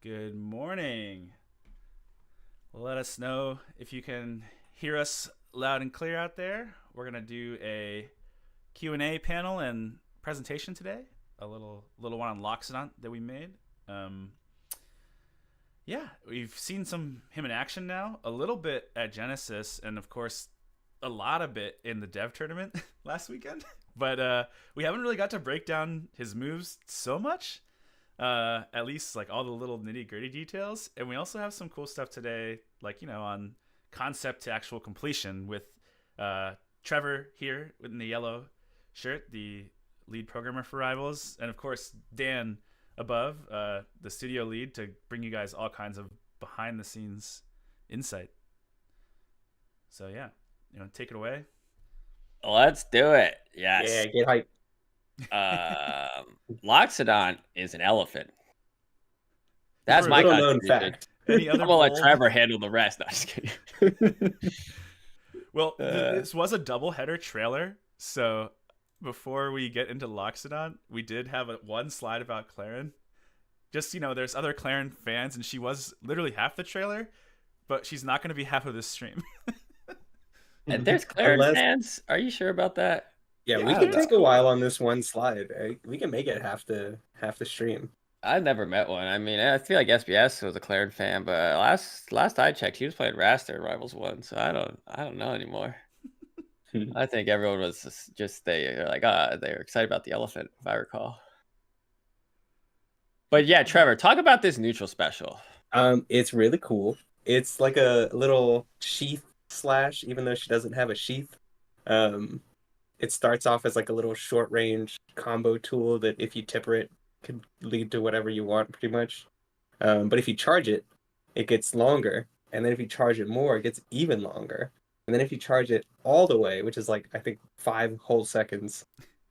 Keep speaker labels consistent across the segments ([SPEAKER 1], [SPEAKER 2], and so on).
[SPEAKER 1] Good morning. Let us know if you can hear us loud and clear out there. We're going to do a Q&A panel and presentation today. A little one on Loxodont that we made. We've seen him in action now. A little bit at Genesis, and of course, a lot of it in the dev tournament last weekend. But we haven't really got to break down his moves so much. At least like all the little nitty gritty details. And we also have some cool stuff today, like, on concept to actual completion with Trevor here in the yellow shirt, the lead programmer for Rivals. And of course, Dan above, the studio lead, to bring you guys all kinds of behind the scenes insight. So yeah, take it away.
[SPEAKER 2] Let's do it. Yes.
[SPEAKER 3] Yeah, get hype.
[SPEAKER 2] Loxodon is an elephant. That's my
[SPEAKER 3] little known fact.
[SPEAKER 1] Any other
[SPEAKER 2] I'm gonna let Trevor handle the rest. No, I'm just kidding.
[SPEAKER 1] Well, this was a double header trailer, so before we get into Loxodon, we did have one slide about Clairen. Just, there's other Clairen fans, and she was literally half the trailer, but she's not going to be half of this stream.
[SPEAKER 2] And there's Clairen fans? Are you sure about that?
[SPEAKER 3] Yeah, we can take a while on this one slide. We can make it half the stream.
[SPEAKER 2] I've never met one. I mean, I feel like SBS was a Clairen fan, but last I checked, he was playing Raster Rivals 1, so I don't know anymore. I think everyone was just they were excited about the elephant, if I recall. But yeah, Trevor, talk about this neutral special.
[SPEAKER 3] It's really cool. It's like a little sheath slash, even though she doesn't have a sheath. It starts off as like a little short range combo tool that if you tipper it could lead to whatever you want pretty much. But if you charge it, it gets longer. And then if you charge it more, it gets even longer. And then if you charge it all the way, which is like, I think 5 whole seconds,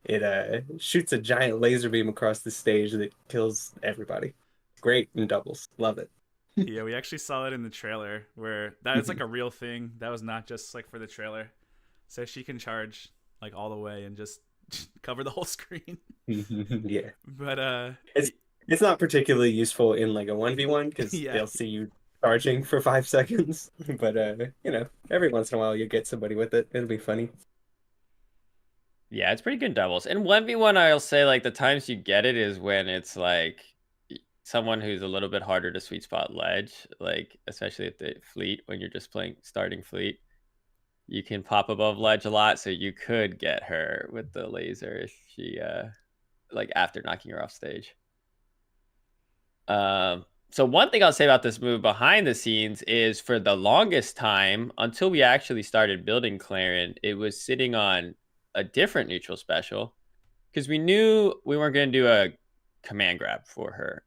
[SPEAKER 3] it shoots a giant laser beam across the stage that kills everybody. Great in doubles. Love it.
[SPEAKER 1] Yeah, we actually saw that in the trailer where that is like a real thing. That was not just like for the trailer. So she can charge like all the way and just cover the whole screen.
[SPEAKER 3] Yeah.
[SPEAKER 1] But
[SPEAKER 3] it's not particularly useful in like a 1v1 because they'll see you charging for 5 seconds. But every once in a while you get somebody with it. It'll be funny.
[SPEAKER 2] Yeah, it's pretty good doubles. And 1v1, I'll say like the times you get it is when it's like someone who's a little bit harder to sweet spot ledge, like especially at the fleet when you're just playing starting fleet. You can pop above ledge a lot, so you could get her with the laser if she, like after knocking her off stage. So one thing I'll say about this move behind the scenes is for the longest time, until we actually started building Clairen, it was sitting on a different neutral special because we knew we weren't going to do a command grab for her.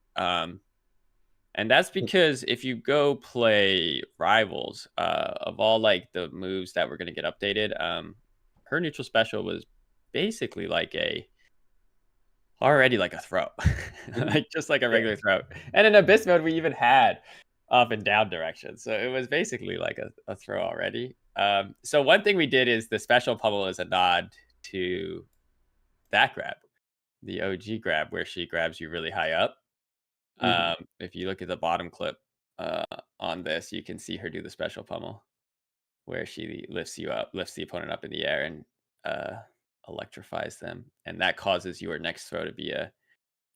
[SPEAKER 2] And that's because if you go play Rivals, of all like the moves that were going to get updated, her neutral special was basically like already like a throw, like just like a regular throw. And in Abyss mode, we even had up and down direction, so it was basically like a throw already. So one thing we did is the special pummel is a nod to that grab, the OG grab, where she grabs you really high up. If you look at the bottom clip on this, you can see her do the special pummel where she lifts you up, lifts the opponent up in the air and electrifies them. And that causes your next throw to be a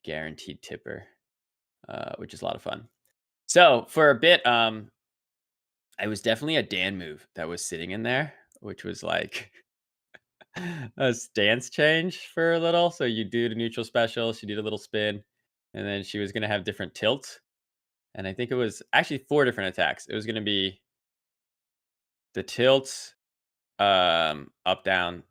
[SPEAKER 2] guaranteed tipper, which is a lot of fun. So for a bit, it was definitely a Dan move that was sitting in there, which was like a stance change for a little. So you do the neutral special, she did a little spin, and then she was going to have different tilts. And I think it was actually 4 different attacks. It was going to be the tilts, up, down,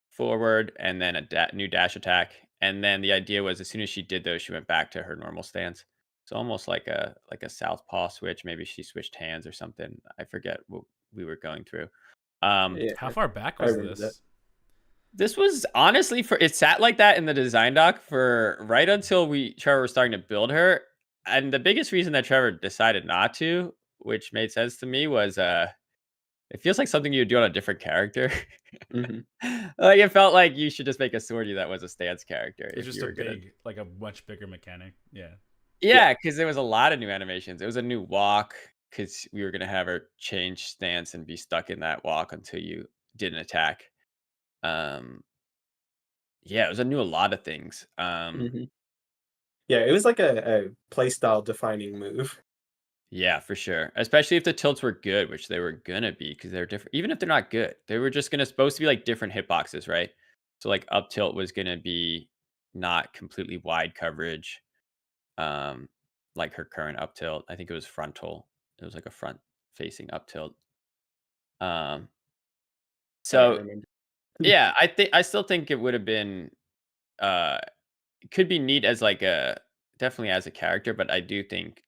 [SPEAKER 2] forward, and then a new dash attack. And then the idea was as soon as she did those, she went back to her normal stance. So almost like a southpaw switch. Maybe she switched hands or something. I forget what we were going through.
[SPEAKER 1] How far back was this?
[SPEAKER 2] This was honestly it sat like that in the design doc for right until Trevor was starting to build her. And the biggest reason that Trevor decided not to, which made sense to me, was it feels like something you would do on a different character. Like it felt like you should just make a swordy that was a stance character.
[SPEAKER 1] It's just a much bigger mechanic. Yeah.
[SPEAKER 2] Yeah, because there was a lot of new animations. It was a new walk because we were gonna have her change stance and be stuck in that walk until you did an attack. Um, yeah, it was a lot of things.
[SPEAKER 3] Hmm. Yeah, it was like a playstyle defining move.
[SPEAKER 2] Yeah, for sure. Especially if the tilts were good, which they were gonna be because they're different. Even if they're not good, they were just gonna supposed to be like different hitboxes, right? So like up tilt was gonna be not completely wide coverage, um, like her current up tilt. I think it was frontal. It was like a front facing up tilt. Um,
[SPEAKER 3] I don't
[SPEAKER 2] so
[SPEAKER 3] remember.
[SPEAKER 2] yeah, I still think it would have been uh it could be neat as like a definitely as a character, but I do think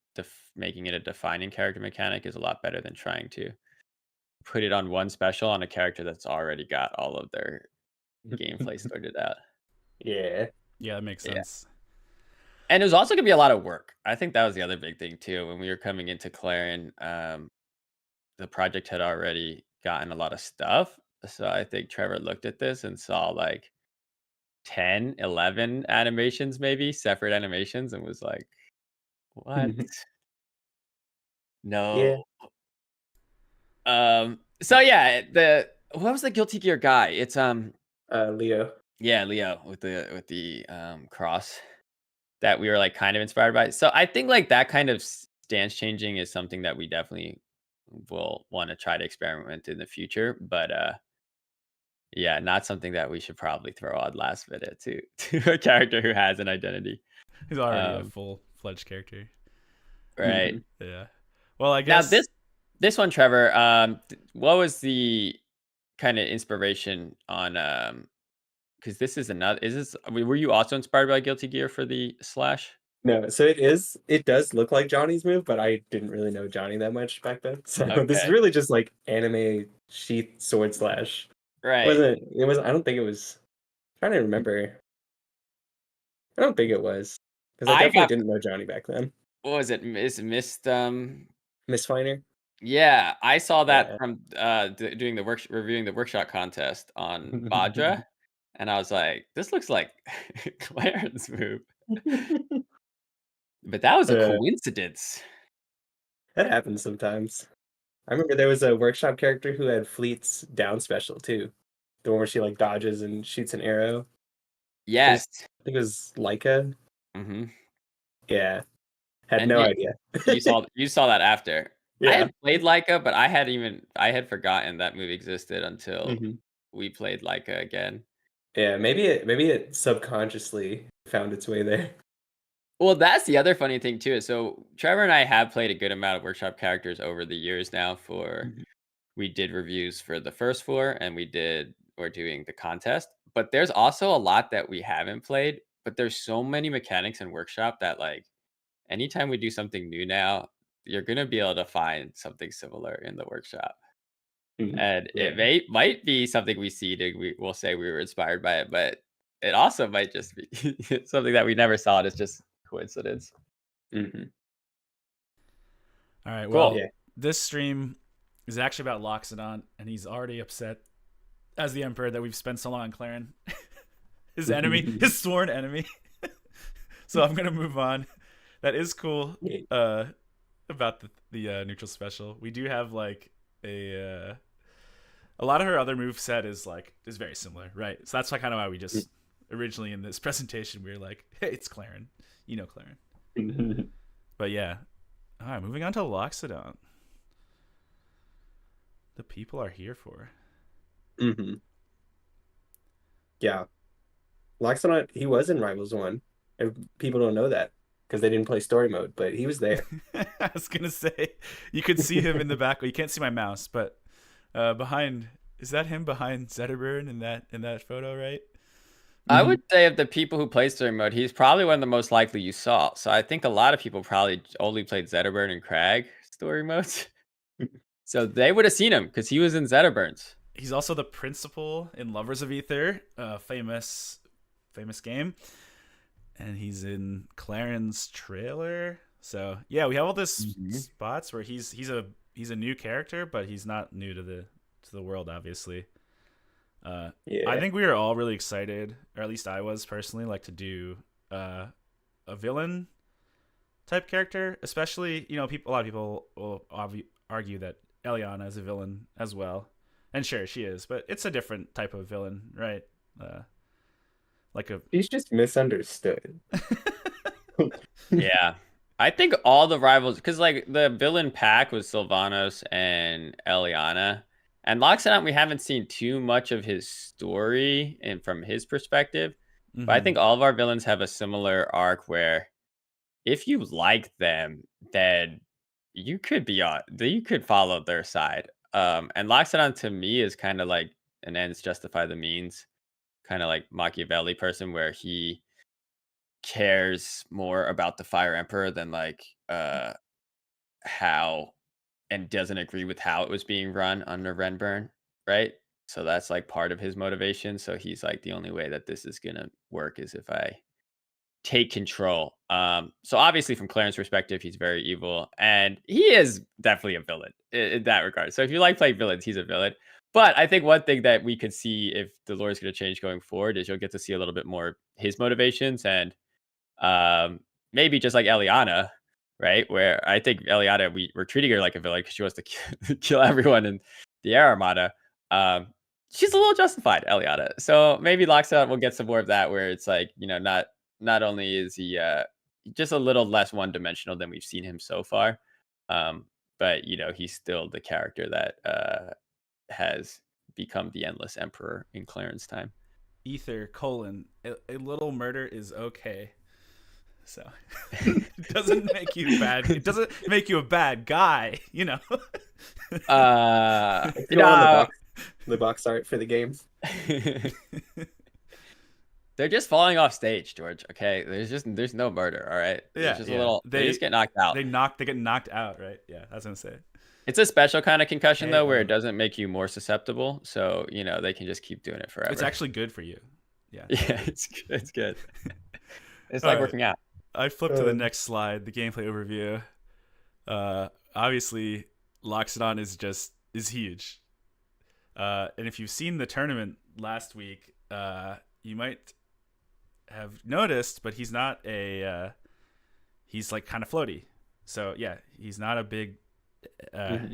[SPEAKER 2] making it a defining character mechanic is a lot better than trying to put it on one special on a character that's already got all of their gameplay sorted out.
[SPEAKER 3] Yeah.
[SPEAKER 1] Yeah, that makes
[SPEAKER 2] Yeah.
[SPEAKER 1] sense.
[SPEAKER 2] And it was also gonna be a lot of work. I think that was the other big thing too. When we were coming into Clairen, the project had already gotten a lot of stuff. So I think Trevor looked at this and saw like 10, 11 animations, maybe separate animations, and was like, what?
[SPEAKER 3] Yeah.
[SPEAKER 2] No. So yeah, the what was the Guilty Gear guy? It's
[SPEAKER 3] Leo.
[SPEAKER 2] yeah, Leo with the cross that we were like kind of inspired by. So I think like that kind of stance changing is something that we definitely will want to try to experiment in the future. But yeah, not something that we should probably throw on last minute to to a character who has an identity.
[SPEAKER 1] He's already a
[SPEAKER 2] Um,
[SPEAKER 1] full-fledged character.
[SPEAKER 2] right.
[SPEAKER 3] Hmm.
[SPEAKER 1] Yeah. Well, I
[SPEAKER 2] Now
[SPEAKER 1] guess
[SPEAKER 2] this one, Trevor, what was the kind of inspiration on because this is another is this were you also inspired by Guilty Gear for the slash?
[SPEAKER 3] No, so it does look like Johnny's move, but I didn't really know Johnny that much back then. So this is
[SPEAKER 2] Okay.
[SPEAKER 3] really just like anime sheath sword slash.
[SPEAKER 2] Right.
[SPEAKER 3] It was I don't think it was trying to remember. I don't think it was. Because I
[SPEAKER 2] I
[SPEAKER 3] definitely
[SPEAKER 2] got
[SPEAKER 3] didn't know Johnny back then.
[SPEAKER 2] what was it? Missed
[SPEAKER 3] Miss Finer?
[SPEAKER 2] yeah, I saw that
[SPEAKER 3] Yeah.
[SPEAKER 2] from doing the work reviewing the workshop contest on Badra, and I was like, this looks like Claren's move. But that was a
[SPEAKER 3] uh,
[SPEAKER 2] coincidence.
[SPEAKER 3] that happens sometimes. I remember there was a workshop character who had Fleet's down special too. The one where she like dodges and shoots an arrow.
[SPEAKER 2] Yes.
[SPEAKER 3] I think it was Leica.
[SPEAKER 2] Hmm.
[SPEAKER 3] Yeah. Had
[SPEAKER 2] And
[SPEAKER 3] no idea.
[SPEAKER 2] you saw that after. I
[SPEAKER 3] Yeah.
[SPEAKER 2] had played Leica, but I had forgotten that move existed until
[SPEAKER 3] Hmm.
[SPEAKER 2] we played Leica again.
[SPEAKER 3] Yeah, maybe it subconsciously found its way there.
[SPEAKER 2] Well, that's the other funny thing too. So Trevor and I have played a good amount of workshop characters over the years now. For
[SPEAKER 3] Mhm.
[SPEAKER 2] we did reviews for the first floor, and we're doing the contest. But there's also a lot that we haven't played. But there's so many mechanics in workshop that like anytime we do something new now, you're gonna be able to find something similar in the workshop.
[SPEAKER 3] Mhm.
[SPEAKER 2] And
[SPEAKER 3] Yeah.
[SPEAKER 2] it might be something we see to we'll say we were inspired by it, but it also might just be something that we never saw. And it's just coincidence.
[SPEAKER 3] Hmm.
[SPEAKER 1] all right.
[SPEAKER 2] Cool.
[SPEAKER 1] Well,
[SPEAKER 3] Yeah.
[SPEAKER 1] this stream is actually about Loxodon, and he's already upset as the Emperor that we've spent so long on Clairen, his enemy, his sworn enemy. So I'm gonna move on. That is cool.
[SPEAKER 3] Yeah.
[SPEAKER 1] About the neutral special, we do have like a lot of her other move set is very similar, right? So that's kind of why we just originally in this presentation we were like, hey, it's Clairen, Clairen.
[SPEAKER 3] Mhm.
[SPEAKER 1] But yeah, all right, moving on to Loxodon. The people are here for.
[SPEAKER 3] Mhm. Yeah. Loxodont, he was in Rivals 1. And people don't know that because they didn't play story mode, but he was there.
[SPEAKER 1] I was gonna say you could see him in the back. Well, you can't see my mouse, but behind, is that him behind Zetterburn in that photo, right?
[SPEAKER 2] I
[SPEAKER 3] Mhm.
[SPEAKER 2] would say of the people who play story mode, he's probably one of the most likely you saw. So I think a lot of people probably only played Zetterburn and Crag story modes. So they would have seen him because he was in Zetterburn's.
[SPEAKER 1] He's also the principal in Lovers of Aether, famous game, and he's in Claren's trailer. So yeah, we have all this
[SPEAKER 2] Mhm.
[SPEAKER 1] spots where he's a new character, but he's not new to the world, obviously. I
[SPEAKER 3] Yeah.
[SPEAKER 1] think we were all really excited, or at least I was personally, like to do a villain type character, especially a lot of people will argue that Eliana is a villain as well, and sure she is, but it's a different type of villain, right? Like a
[SPEAKER 3] She's just misunderstood.
[SPEAKER 2] Yeah. I think all the rivals, because like the villain pack was Sylvanos and Eliana. And Loxodon, we haven't seen too much of his story and from his perspective. But I think all of our villains have a similar arc where if you like them, then you could follow their side. And Loxodon to me is kind of like an ends justify the means, kind of like Machiavelli person where he cares more about the Fire Emperor than like how and doesn't agree with how it was being run under Renburn, right? So that's like part of his motivation. So he's like the only way that this is gonna work is if I take control. So obviously from Clairen's perspective, he's very evil, and he is definitely a villain in that regard. So if you like playing villains, he's a villain. But I think one thing that we could see if the lore is going to change going forward is you'll get to see a little bit more his motivations and um, maybe just like Eliana, right? Where I think Eliana, we're treating her like a villain because she wants to kill everyone in the Air Armada. She's a little justified, Eliana. So maybe Loxodon will get some more of that, where it's like, not only is he just a little less one dimensional than we've seen him so far, but he's still the character that has become the endless emperor in Clairen's time.
[SPEAKER 1] Aether : a little murder is okay. So it doesn't make you bad. It doesn't make you a bad guy,
[SPEAKER 3] The box art for the games.
[SPEAKER 2] They're just falling off stage, George. Okay, there's no murder. All right,
[SPEAKER 1] yeah,
[SPEAKER 2] just a little. They just get knocked out.
[SPEAKER 1] They get knocked out, right? Yeah, that's what I'm saying.
[SPEAKER 2] It's a special kind of concussion though, where it doesn't make you more susceptible. So they can just keep doing it forever.
[SPEAKER 1] It's actually good for you. Yeah,
[SPEAKER 2] yeah, it's good. It's like working out.
[SPEAKER 1] I flipped to the next slide, the gameplay overview. Obviously, Loxodon is huge. And if you've seen the tournament last week, you might have noticed, but he's not he's like kind of floaty. So yeah, he's not a big,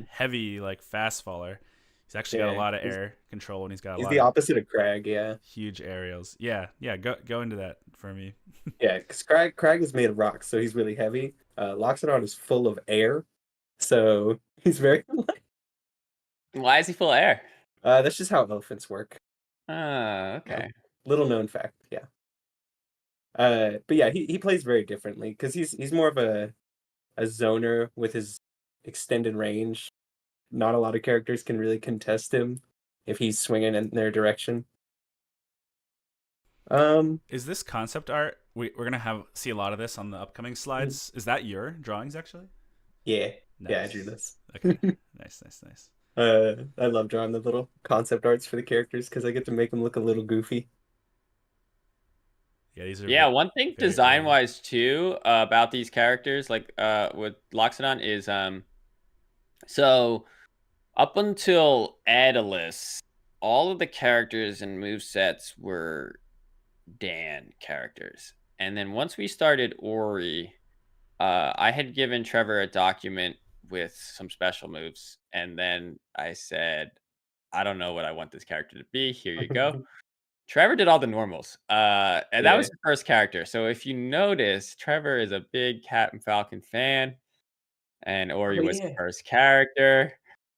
[SPEAKER 1] heavy like fast faller. He's actually got a lot of air control, and he's
[SPEAKER 3] the opposite of Crag. Yeah,
[SPEAKER 1] huge aerials. Yeah. Go into that for me.
[SPEAKER 3] Yeah, because Crag is made of rock, so he's really heavy. Loxodon is full of air, so he's very light.
[SPEAKER 2] Why is he full of air?
[SPEAKER 3] That's just how elephants work.
[SPEAKER 2] Okay.
[SPEAKER 3] Little known fact, yeah. But yeah, he plays very differently because he's more of a zoner with his extended range. Not a lot of characters can really contest him if he's swinging in their direction.
[SPEAKER 1] Is this concept art? We're gonna see a lot of this on the upcoming slides. Is that your drawings actually?
[SPEAKER 3] Yeah,
[SPEAKER 1] nice.
[SPEAKER 3] Yeah, I drew this.
[SPEAKER 1] Okay, nice.
[SPEAKER 3] I love drawing the little concept arts for the characters because I get to make them look a little goofy.
[SPEAKER 1] Yeah, these are.
[SPEAKER 2] One thing design-wise too about these characters, like with Loxodon, is so up until Aether, all of the characters and movesets were Dan characters, and then once we started Ori, I had given Trevor a document with some special moves, and then I said, I don't know what I want this character to be. Here you go. Trevor did all the normals, and that was the first character. So if you notice, Trevor is a big Captain Falcon fan, and Ori was the first character.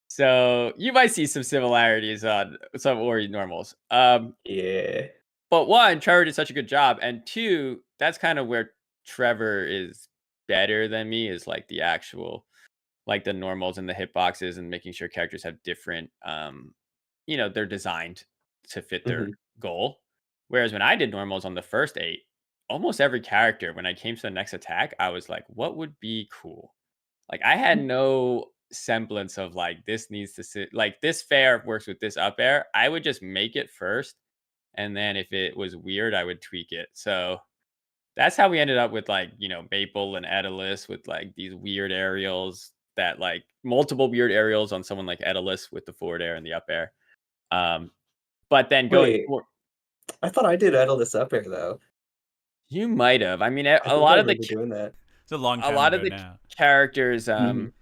[SPEAKER 2] So you might see some similarities on some Ori normals.
[SPEAKER 3] Yeah.
[SPEAKER 2] But one, Trevor did such a good job, and two, that's kind of where Trevor is better than me, is like the actual, like the normals and the hitboxes and making sure characters have different, they're designed to fit their goal. Whereas when I did normals on the first 8, almost every character, when I came to the next attack, I was like, what would be cool? Like I had no semblance of like, this needs to sit, like this fair works with this up air. I would just make it first. And then if it was weird, I would tweak it. So that's how we ended up with like, Maple and Aether with like these weird aerials that like multiple weird aerials on someone like Aether with the forward air and the up air. But then going forward,
[SPEAKER 3] I thought I did Aether up air though.
[SPEAKER 2] You might have. I mean, a lot of the
[SPEAKER 3] doing that.
[SPEAKER 1] It's a long
[SPEAKER 2] a
[SPEAKER 1] time
[SPEAKER 2] lot
[SPEAKER 1] ago
[SPEAKER 2] of the
[SPEAKER 1] now.
[SPEAKER 2] characters,
[SPEAKER 3] Mhm.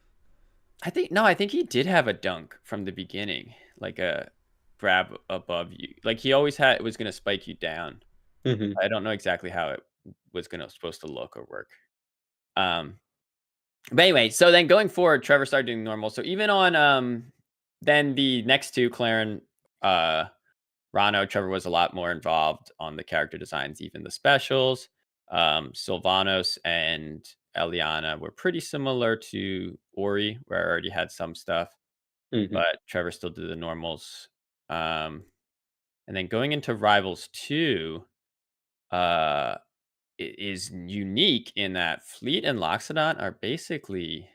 [SPEAKER 2] I think he did have a dunk from the beginning, like a grab above you. Like he always had, it was going to spike you down.
[SPEAKER 3] Mhm.
[SPEAKER 2] I don't know exactly how it was supposed to look or work. Um, but anyway, so then going forward, Trevor started doing normal. So even on then the next two, Clairen, uh, Rano, Trevor was a lot more involved on the character designs, even the specials. Sylvanos and Eliana were pretty similar to Ori, where I already had some stuff,
[SPEAKER 3] Mhm.
[SPEAKER 2] but Trevor still did the normals. And then going into Rivals 2 uh, is unique in that Fleet and Loxodont are basically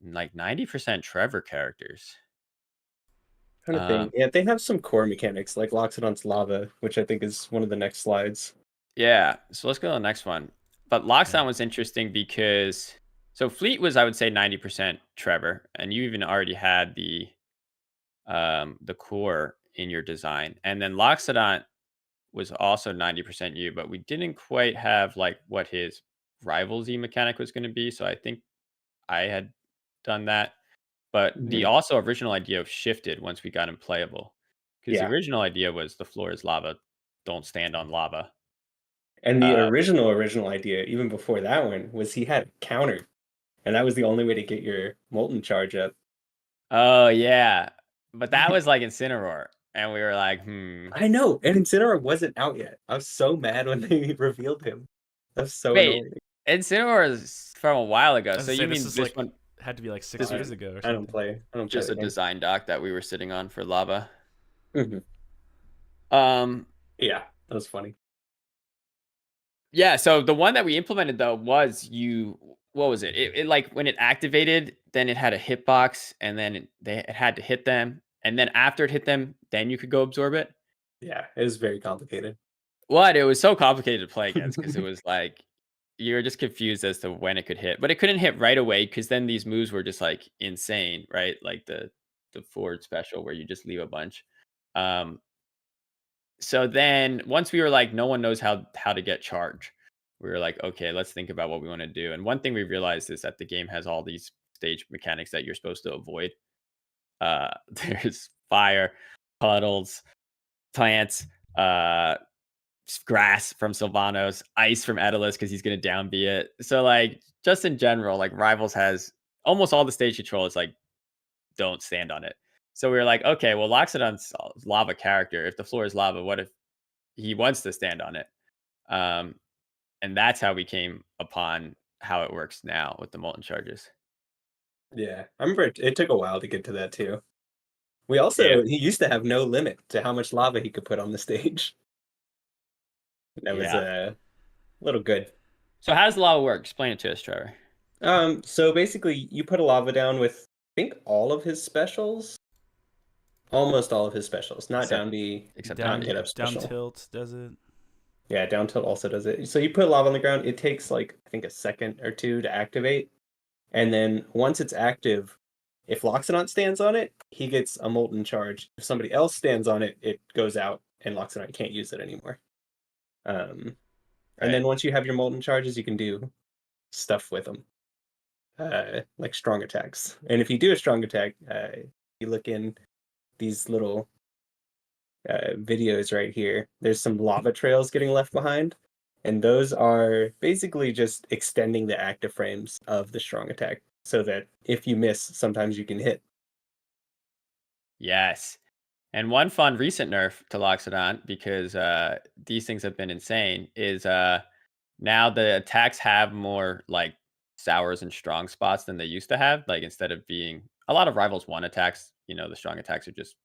[SPEAKER 2] like 90% Trevor characters.
[SPEAKER 3] Trying to
[SPEAKER 2] Um,
[SPEAKER 3] think. Yeah, they have some core mechanics like Loxodon's lava, which I think is one of the next slides.
[SPEAKER 2] Yeah, so let's go to the next one. But
[SPEAKER 1] Yeah.
[SPEAKER 2] Loxodon was interesting because so Fleet was, I would say, 90% Trevor, and you even already had the core in your design. And then Loxodon was also 90% you, but we didn't quite have like what his rival Z mechanic was going to be. So I think I had done that. But the
[SPEAKER 3] Mhm.
[SPEAKER 2] also original idea shifted once we got him playable. Because the
[SPEAKER 3] Yeah.
[SPEAKER 2] original idea was the floor is lava, don't stand on lava.
[SPEAKER 3] And the
[SPEAKER 2] Uh,
[SPEAKER 3] original idea, even before that one, was he had counter, and that was the only way to get your molten charge up.
[SPEAKER 2] Oh, yeah. But that was like Incineroar, and we were like,
[SPEAKER 3] I know, and Incineroar wasn't out yet. I was so mad when they revealed him. That's so
[SPEAKER 2] Wait,
[SPEAKER 3] annoying.
[SPEAKER 2] Incineroar is from a while ago.
[SPEAKER 1] I was
[SPEAKER 2] So
[SPEAKER 1] to say
[SPEAKER 2] you
[SPEAKER 1] this
[SPEAKER 2] mean
[SPEAKER 1] is
[SPEAKER 2] this
[SPEAKER 1] like
[SPEAKER 2] one,
[SPEAKER 1] had to be like
[SPEAKER 2] this
[SPEAKER 1] 6
[SPEAKER 2] was
[SPEAKER 1] years ago or
[SPEAKER 3] I don't
[SPEAKER 1] something.
[SPEAKER 3] play. I don't play
[SPEAKER 2] just
[SPEAKER 3] the
[SPEAKER 2] a
[SPEAKER 3] game.
[SPEAKER 2] design doc that we were sitting on for lava.
[SPEAKER 3] Mhm.
[SPEAKER 2] Um,
[SPEAKER 3] Yeah, that was funny.
[SPEAKER 2] yeah, so the one that we implemented though was what was it? It like when it activated, then it had a hitbox, and then it had to hit them, and then after it hit them, then you could go absorb it.
[SPEAKER 3] Yeah, it was very complicated.
[SPEAKER 2] What? It was so complicated to play against because it was like you were just confused as to when it could hit, but it couldn't hit right away because then these moves were just like insane, right? Like the forward special where you just leave a bunch. Um, so then once we were like, no one knows how to get charge. We were like, okay, let's think about what we want to do. And one thing we realized is that the game has all these stage mechanics that you're supposed to avoid. There's fire, puddles, plants, grass from Sylvanos, ice from Edelus because he's gonna down B it. So like just in general, like Rivals has almost all the stage control is like don't stand on it. So we were like, okay, well Loxodon's lava character. If the floor is lava, what if he wants to stand on it? Um, and that's how we came upon how it works now with the molten charges.
[SPEAKER 3] Yeah, I remember it took a while to get to that too.
[SPEAKER 2] Yeah.
[SPEAKER 3] He used to have no limit to how much lava he could put on the stage. That was
[SPEAKER 2] Yeah.
[SPEAKER 3] a little good.
[SPEAKER 2] So how does the lava work? Explain it to us, Trevor.
[SPEAKER 3] So basically, you put a lava down with I think all of his specials, almost all of his specials, not
[SPEAKER 2] Except
[SPEAKER 3] down B,
[SPEAKER 2] except
[SPEAKER 3] not
[SPEAKER 2] down
[SPEAKER 1] Down
[SPEAKER 3] hit
[SPEAKER 2] B.
[SPEAKER 3] up
[SPEAKER 1] down
[SPEAKER 3] special.
[SPEAKER 1] tilt does it?
[SPEAKER 3] Yeah, down tilt also does it. So you put lava on the ground. It takes like I think a second or two to activate, and then once it's active, if Loxodont stands on it, he gets a molten charge. If somebody else stands on it, it goes out, and Loxodont can't use it anymore. Um, and
[SPEAKER 2] Right.
[SPEAKER 3] then once you have your molten charges, you can do stuff with them, like strong attacks. And if you do a strong attack, you look in these little videos right here. There's some lava trails getting left behind, and those are basically just extending the active frames of the strong attack, so that if you miss, sometimes you can hit.
[SPEAKER 2] Yes. And one fun recent nerf to Loxodon, because these things have been insane, is now the attacks have more like sours and strong spots than they used to have. Like instead of being a lot of Rivals 1 attacks, the strong attacks are just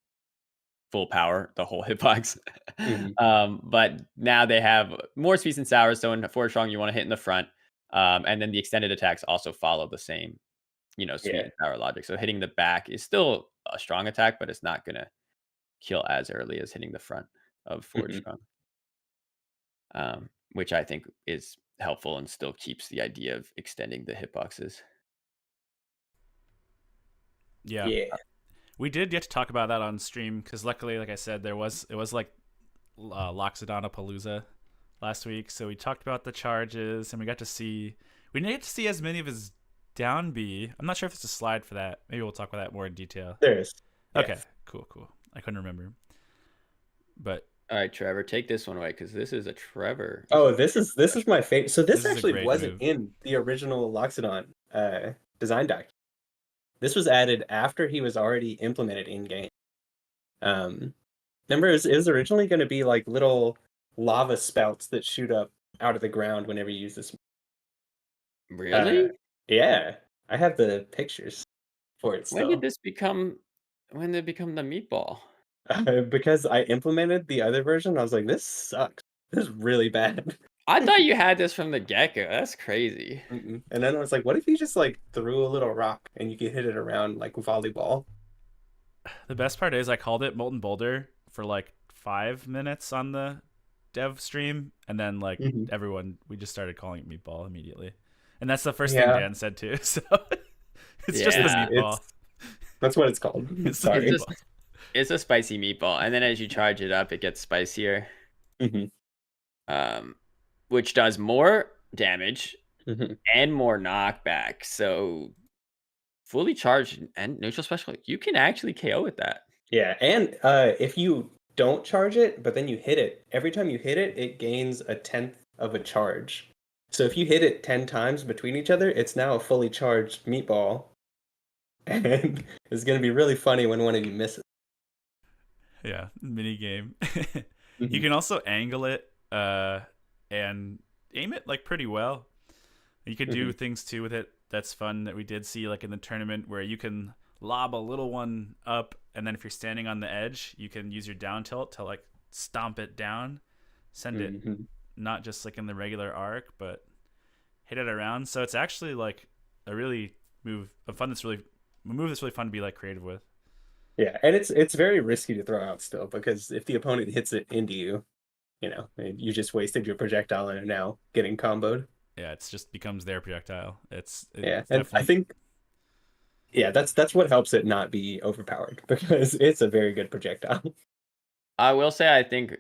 [SPEAKER 2] full power, the whole hitbox.
[SPEAKER 3] Mhm.
[SPEAKER 2] But now they have more sweets and sours. So in forward strong, you want to hit in the front. And then the extended attacks also follow the same, sweet
[SPEAKER 3] Yeah.
[SPEAKER 2] and sour logic. So hitting the back is still a strong attack, but it's not gonna kill as early as hitting the front of forward
[SPEAKER 3] Mhm.
[SPEAKER 2] strong, which I think is helpful and still keeps the idea of extending the hitboxes.
[SPEAKER 1] Yeah,
[SPEAKER 3] Yeah.
[SPEAKER 1] we did get to talk about that on stream because luckily, like I said, it was like Loxodon Palooza last week, so we talked about the charges and we got to see We didn't get to see as many of his down B. I'm not sure if it's a slide for that. Maybe we'll talk about that more in detail.
[SPEAKER 3] There is.
[SPEAKER 1] Okay,
[SPEAKER 3] Yes.
[SPEAKER 1] cool. I couldn't remember. But
[SPEAKER 2] All right, Trevor, take this one away because this is a Trevor.
[SPEAKER 3] Oh, this is my favorite. So this
[SPEAKER 1] is a
[SPEAKER 3] actually
[SPEAKER 1] great
[SPEAKER 3] wasn't
[SPEAKER 1] move.
[SPEAKER 3] in the original Loxodon design doc. This was added after he was already implemented in game. Remember, it was originally going to be like little lava spouts that shoot up out of the ground whenever you use this.
[SPEAKER 2] Really?
[SPEAKER 3] Yeah, I have the pictures for it
[SPEAKER 2] When did
[SPEAKER 3] still.
[SPEAKER 2] this become? When did it become the meatball?
[SPEAKER 3] Because I implemented the other version, I was like, this sucks. This is really bad.
[SPEAKER 2] I thought you had this from the get-go. That's crazy.
[SPEAKER 3] And then I was like, what if you just like threw a little rock and you could hit it around like volleyball?
[SPEAKER 1] The best part is I called it Molten Boulder for like 5 minutes on the dev stream, and then like everyone, we just started calling it Meatball immediately. And that's the first thing Dan said too. So it's just the meatball.
[SPEAKER 3] That's what it's called. Sorry.
[SPEAKER 2] It's a spicy meatball, and then as you charge it up, it gets spicier. Which does more damage and more knockback. So fully charged and neutral special, you can actually KO with that.
[SPEAKER 3] Yeah, and if you don't charge it, but then you hit it, every time you hit it, it gains 1/10 of a charge. So if you hit it 10 times between each other, it's now a fully charged meatball. And it's going to be really funny when one of you misses.
[SPEAKER 1] Yeah, mini game. You can also angle it and aim it like pretty well. You could do things too with it. That's fun that we did see like in the tournament where you can lob a little one up, and then if you're standing on the edge, you can use your down tilt to like stomp it down, send it not just like in the regular arc, but hit it around. So it's actually like a really move that's really fun to be like creative with.
[SPEAKER 3] Yeah, and it's very risky to throw out still, because if the opponent hits it into you, you just wasted your projectile and are now getting comboed.
[SPEAKER 1] Yeah, it just becomes their projectile. It's
[SPEAKER 3] and
[SPEAKER 1] definitely...
[SPEAKER 3] I think that's what helps it not be overpowered, because it's a very good projectile.
[SPEAKER 2] I will say I think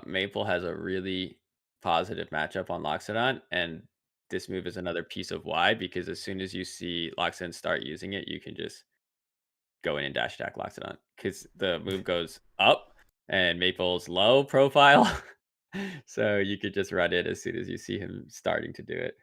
[SPEAKER 2] Maple has a really positive matchup on Loxodon, and this move is another piece of why, because as soon as you see Loxodon start using it, you can just go in and dash attack Loxodon, because the move goes up and Maple's low profile. So you could just run it as soon as you see him starting to do it.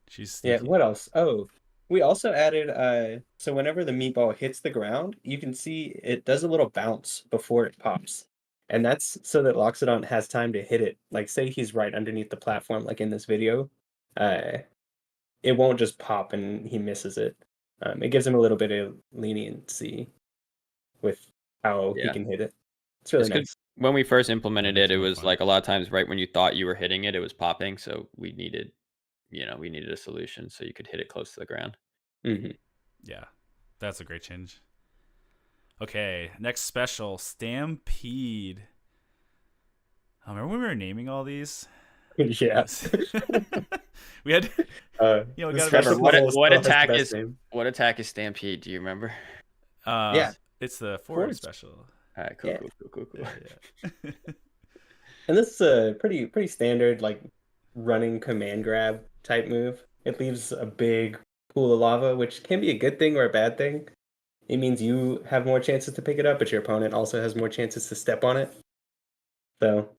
[SPEAKER 1] She's sneaky.
[SPEAKER 3] Yeah, what else? Oh, we also added so whenever the meatball hits the ground, you can see it does a little bounce before it pops. And that's so that Loxodon has time to hit it. Like, say he's right underneath the platform, like in this video, it won't just pop and he misses it. It gives him a little bit of leniency with how he can hit it. It's really nice.
[SPEAKER 2] When we first implemented it, it was like a lot of times right when you thought you were hitting it, it was popping. So we needed a solution so you could hit it close to the ground.
[SPEAKER 1] Yeah, that's a great change. Okay, next special, Stampede. Remember when we were naming all these?
[SPEAKER 3] Yeah.
[SPEAKER 1] We had,
[SPEAKER 2] Trevor, what attack is Stampede? Do you remember?
[SPEAKER 3] Yeah,
[SPEAKER 1] it's the forward special.
[SPEAKER 2] All right, cool.
[SPEAKER 1] Yeah.
[SPEAKER 3] And this is a pretty standard like running command grab type move. It leaves a big pool of lava, which can be a good thing or a bad thing. It means you have more chances to pick it up, but your opponent also has more chances to step on it. So,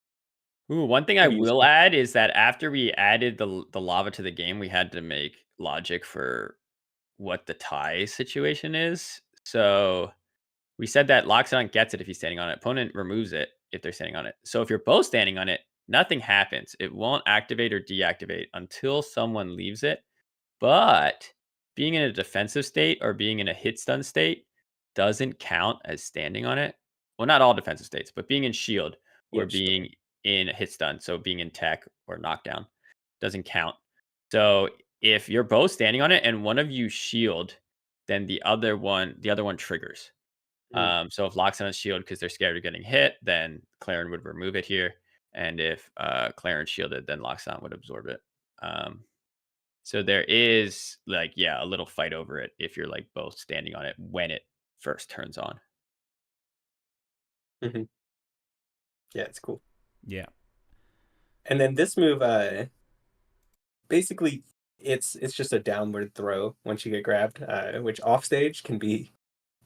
[SPEAKER 2] one thing I will add is that after we added the lava to the game, we had to make logic for what the tie situation is. So we said that Loxodon gets it if he's standing on it. Opponent removes it if they're standing on it. So if you're both standing on it, nothing happens. It won't activate or deactivate until someone leaves it. But being in a defensive state or being in a hit stun state doesn't count as standing on it. Well, not all defensive states, but being in shield or being in a hit stun, so being in tech or knockdown, doesn't count. So if you're both standing on it and one of you shield, then the other one triggers. So if Loxodon's shield because they're scared of getting hit, then Clairen would remove it here. And if Clairen shielded, then Loxodon would absorb it. So there is a little fight over it if you're like both standing on it when it first turns on.
[SPEAKER 3] Yeah, it's cool.
[SPEAKER 1] Yeah.
[SPEAKER 3] And then this move, basically, it's just a downward throw once you get grabbed, which off stage can be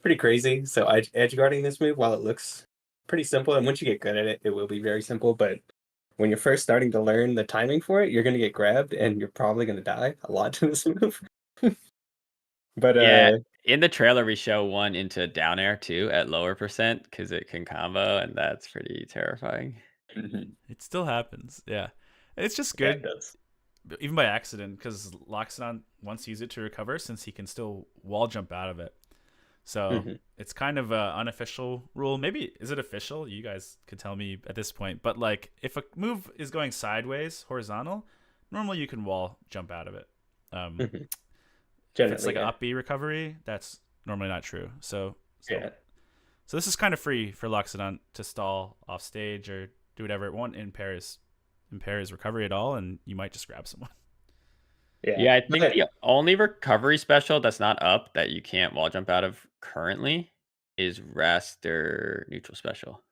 [SPEAKER 3] pretty crazy. So edge guarding this move, while it looks pretty simple, and once you get good at it, it will be very simple. But when you're first starting to learn the timing for it, you're going to get grabbed, and you're probably going to die a lot to this move. But
[SPEAKER 2] Yeah, in the trailer we show one into down air too at lower percent because it can combo, and that's pretty terrifying.
[SPEAKER 1] It still happens. Yeah. It's just
[SPEAKER 3] yeah, it
[SPEAKER 1] good,
[SPEAKER 3] does.
[SPEAKER 1] even by accident, because Loxodon wants to use it to recover since he can still wall jump out of it. So it's kind of an unofficial rule. Maybe, is it official? You guys could tell me at this point. But like, if a move is going sideways, horizontal, normally you can wall jump out of it. If it's like an up B recovery, that's normally not true. So this is kind of free for Loxodon to stall off stage or do whatever it won't impair his recovery at all, and you might just grab someone.
[SPEAKER 2] Yeah, I think the only recovery special that's not up that you can't wall jump out of currently is Raster neutral special.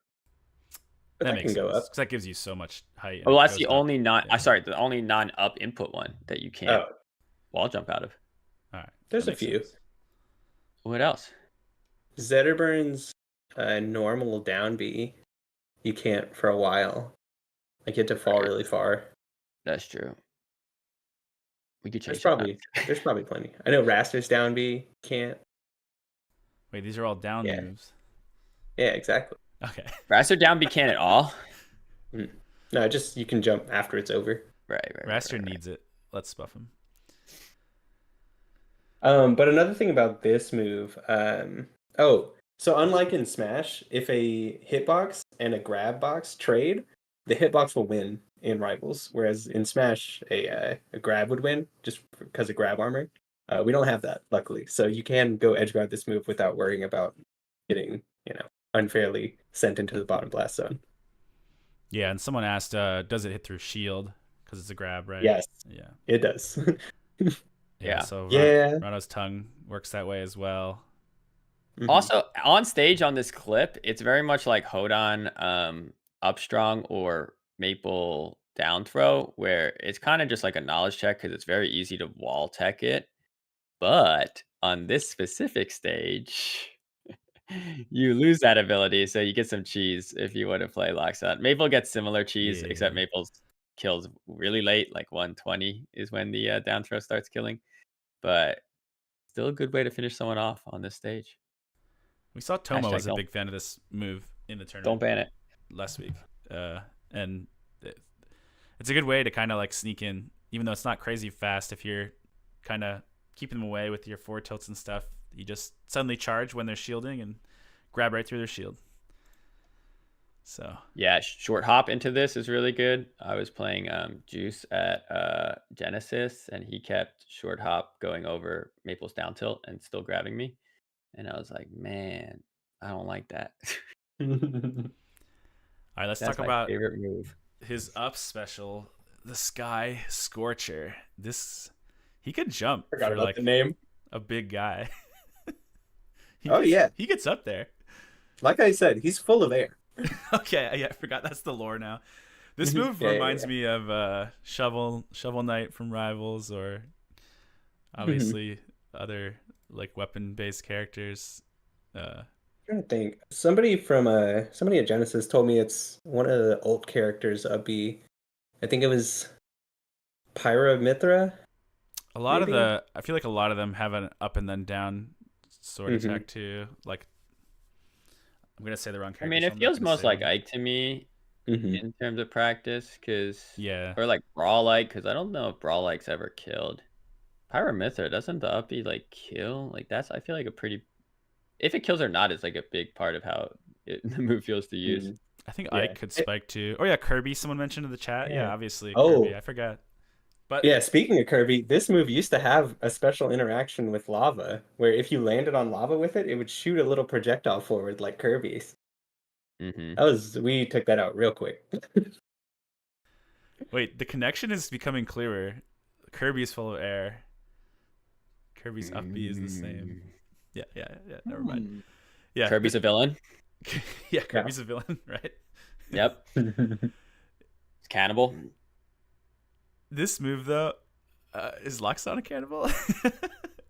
[SPEAKER 3] But that can go up
[SPEAKER 1] because that gives you so much height.
[SPEAKER 2] Oh, that's the only the only non-up input one that you can't wall jump out of.
[SPEAKER 1] All right,
[SPEAKER 3] there's a few.
[SPEAKER 2] Sense. What else?
[SPEAKER 3] Zetterburn's normal down B, you can't for a while. Like you have to fall really far.
[SPEAKER 2] That's true. We could change.
[SPEAKER 3] There's probably plenty. I know Raster's down B can't.
[SPEAKER 1] Wait, these are all down moves.
[SPEAKER 3] Yeah, exactly.
[SPEAKER 1] Okay.
[SPEAKER 2] Raster down B can't at all.
[SPEAKER 3] No, just you can jump after it's over.
[SPEAKER 2] Right.
[SPEAKER 1] Raster needs it. Let's buff him.
[SPEAKER 3] But another thing about this move, so unlike in Smash, if a hitbox and a grab box trade, the hitbox will win in Rivals, whereas in Smash, a grab would win just because of grab armor. We don't have that, luckily, so you can go edge guard this move without worrying about getting, unfairly sent into the bottom blast zone.
[SPEAKER 1] Yeah, and someone asked, does it hit through shield? Because it's a grab, right?
[SPEAKER 3] Yes.
[SPEAKER 1] Yeah.
[SPEAKER 3] It does.
[SPEAKER 1] Yeah. So Rano's tongue works that way as well.
[SPEAKER 2] Also, on stage on this clip, it's very much like Hodon up strong or Maple down throw, where it's kind of just like a knowledge check because it's very easy to wall tech it. But on this specific stage, you lose that ability, so you get some cheese if you want to play Loxodon. Maple gets similar cheese, except Maple's kills really late, like 120 is when the down throw starts killing. But still a good way to finish someone off on this stage.
[SPEAKER 1] We saw Tomo was a big fan of this move in the tournament.
[SPEAKER 2] Don't ban it.
[SPEAKER 1] Last week. And it's a good way to kind of like sneak in, even though it's not crazy fast. If you're kind of keeping them away with your forward tilts and stuff, you just suddenly charge when they're shielding and grab right through their shield. So
[SPEAKER 2] yeah, short hop into this is really good. I was playing Juice at Genesis, and he kept short hop going over Maple's down tilt and still grabbing me. And I was like, man, I don't like that.
[SPEAKER 1] All right, let's talk about
[SPEAKER 2] favorite move.
[SPEAKER 1] His up special, the Sky Scorcher. He could jump.
[SPEAKER 3] Forgot about like the name.
[SPEAKER 1] A big guy. He gets up there.
[SPEAKER 3] Like I said, he's full of air.
[SPEAKER 1] Okay, yeah, I forgot that's the lore now. This move reminds me of Shovel Knight from Rivals, or obviously other like weapon-based characters.
[SPEAKER 3] I'm trying to think. Somebody at Genesis told me it's one of the ult characters of B. I think it was Pyra Mithra.
[SPEAKER 1] I feel like a lot of them have an up and then down sword attack too. Like, I'm gonna say the wrong character.
[SPEAKER 2] I mean, it feels most like Ike to me in terms of practice, or like Brawl Ike, because I don't know if Brawl Ike's ever killed. Pyra Mithra, doesn't the uppy like kill? Like that's, I feel like, a pretty, if it kills or not, it's like a big part of how the move feels to use.
[SPEAKER 1] I think Ike could spike too. Oh yeah, Kirby. Someone mentioned in the chat. Yeah, obviously Kirby. I forgot. But
[SPEAKER 3] yeah, speaking of Kirby, this move used to have a special interaction with lava, where if you landed on lava with it, it would shoot a little projectile forward like Kirby's. We took that out real quick.
[SPEAKER 1] Wait, the connection is becoming clearer. Kirby is full of air. Kirby's up B is the same. Yeah. Never mind. Yeah,
[SPEAKER 2] Kirby's a villain.
[SPEAKER 1] Yeah, Kirby's a villain, right?
[SPEAKER 2] Yep. Cannibal.
[SPEAKER 1] This move though, is Loxodon a cannibal?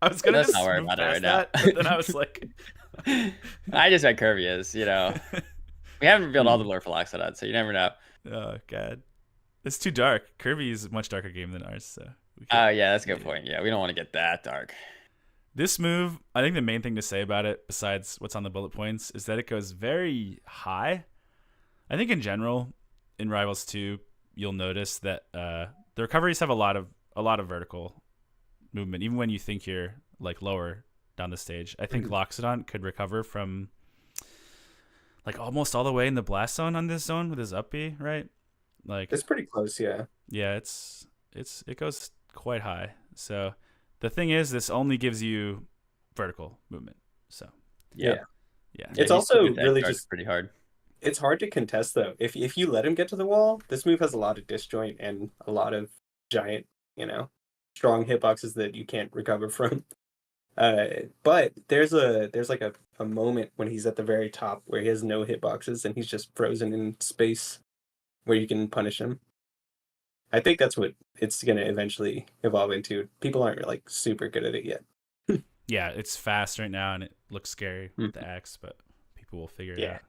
[SPEAKER 1] I was gonna
[SPEAKER 2] Let's
[SPEAKER 1] just
[SPEAKER 2] not worry
[SPEAKER 1] move
[SPEAKER 2] about it
[SPEAKER 1] past
[SPEAKER 2] right now.
[SPEAKER 1] that, but then I was like,
[SPEAKER 2] I just bet Kirby is, you know. We haven't revealed all the lore for Loxodon, so you never know.
[SPEAKER 1] oh god, it's too dark. Kirby is a much darker game than ours, so.
[SPEAKER 2] Oh, yeah, that's a good point. Yeah, we don't want to get that dark.
[SPEAKER 1] This move, I think the main thing to say about it, besides what's on the bullet points, is that it goes very high. I think in general, in Rivals 2, you'll notice that the recoveries have a lot of vertical movement, even when you think you're like lower down the stage. I think Loxodon could recover from like almost all the way in the blast zone on this zone with his up B, right? Like
[SPEAKER 3] It's pretty close, yeah.
[SPEAKER 1] yeah, it goes quite high. So the thing is, this only gives you vertical movement. So
[SPEAKER 2] Yeah.
[SPEAKER 3] It's also
[SPEAKER 2] he's
[SPEAKER 3] really
[SPEAKER 2] dark
[SPEAKER 3] just
[SPEAKER 2] pretty hard.
[SPEAKER 3] it's hard to contest though. If you let him get to the wall, this move has a lot of disjoint and a lot of giant, strong hitboxes that you can't recover from. But there's like a moment when he's at the very top where he has no hitboxes and he's just frozen in space where you can punish him. I think that's what it's gonna eventually evolve into. People aren't like super good at it yet.
[SPEAKER 1] yeah, it's fast right now and it looks scary with the axe, but people will figure it out.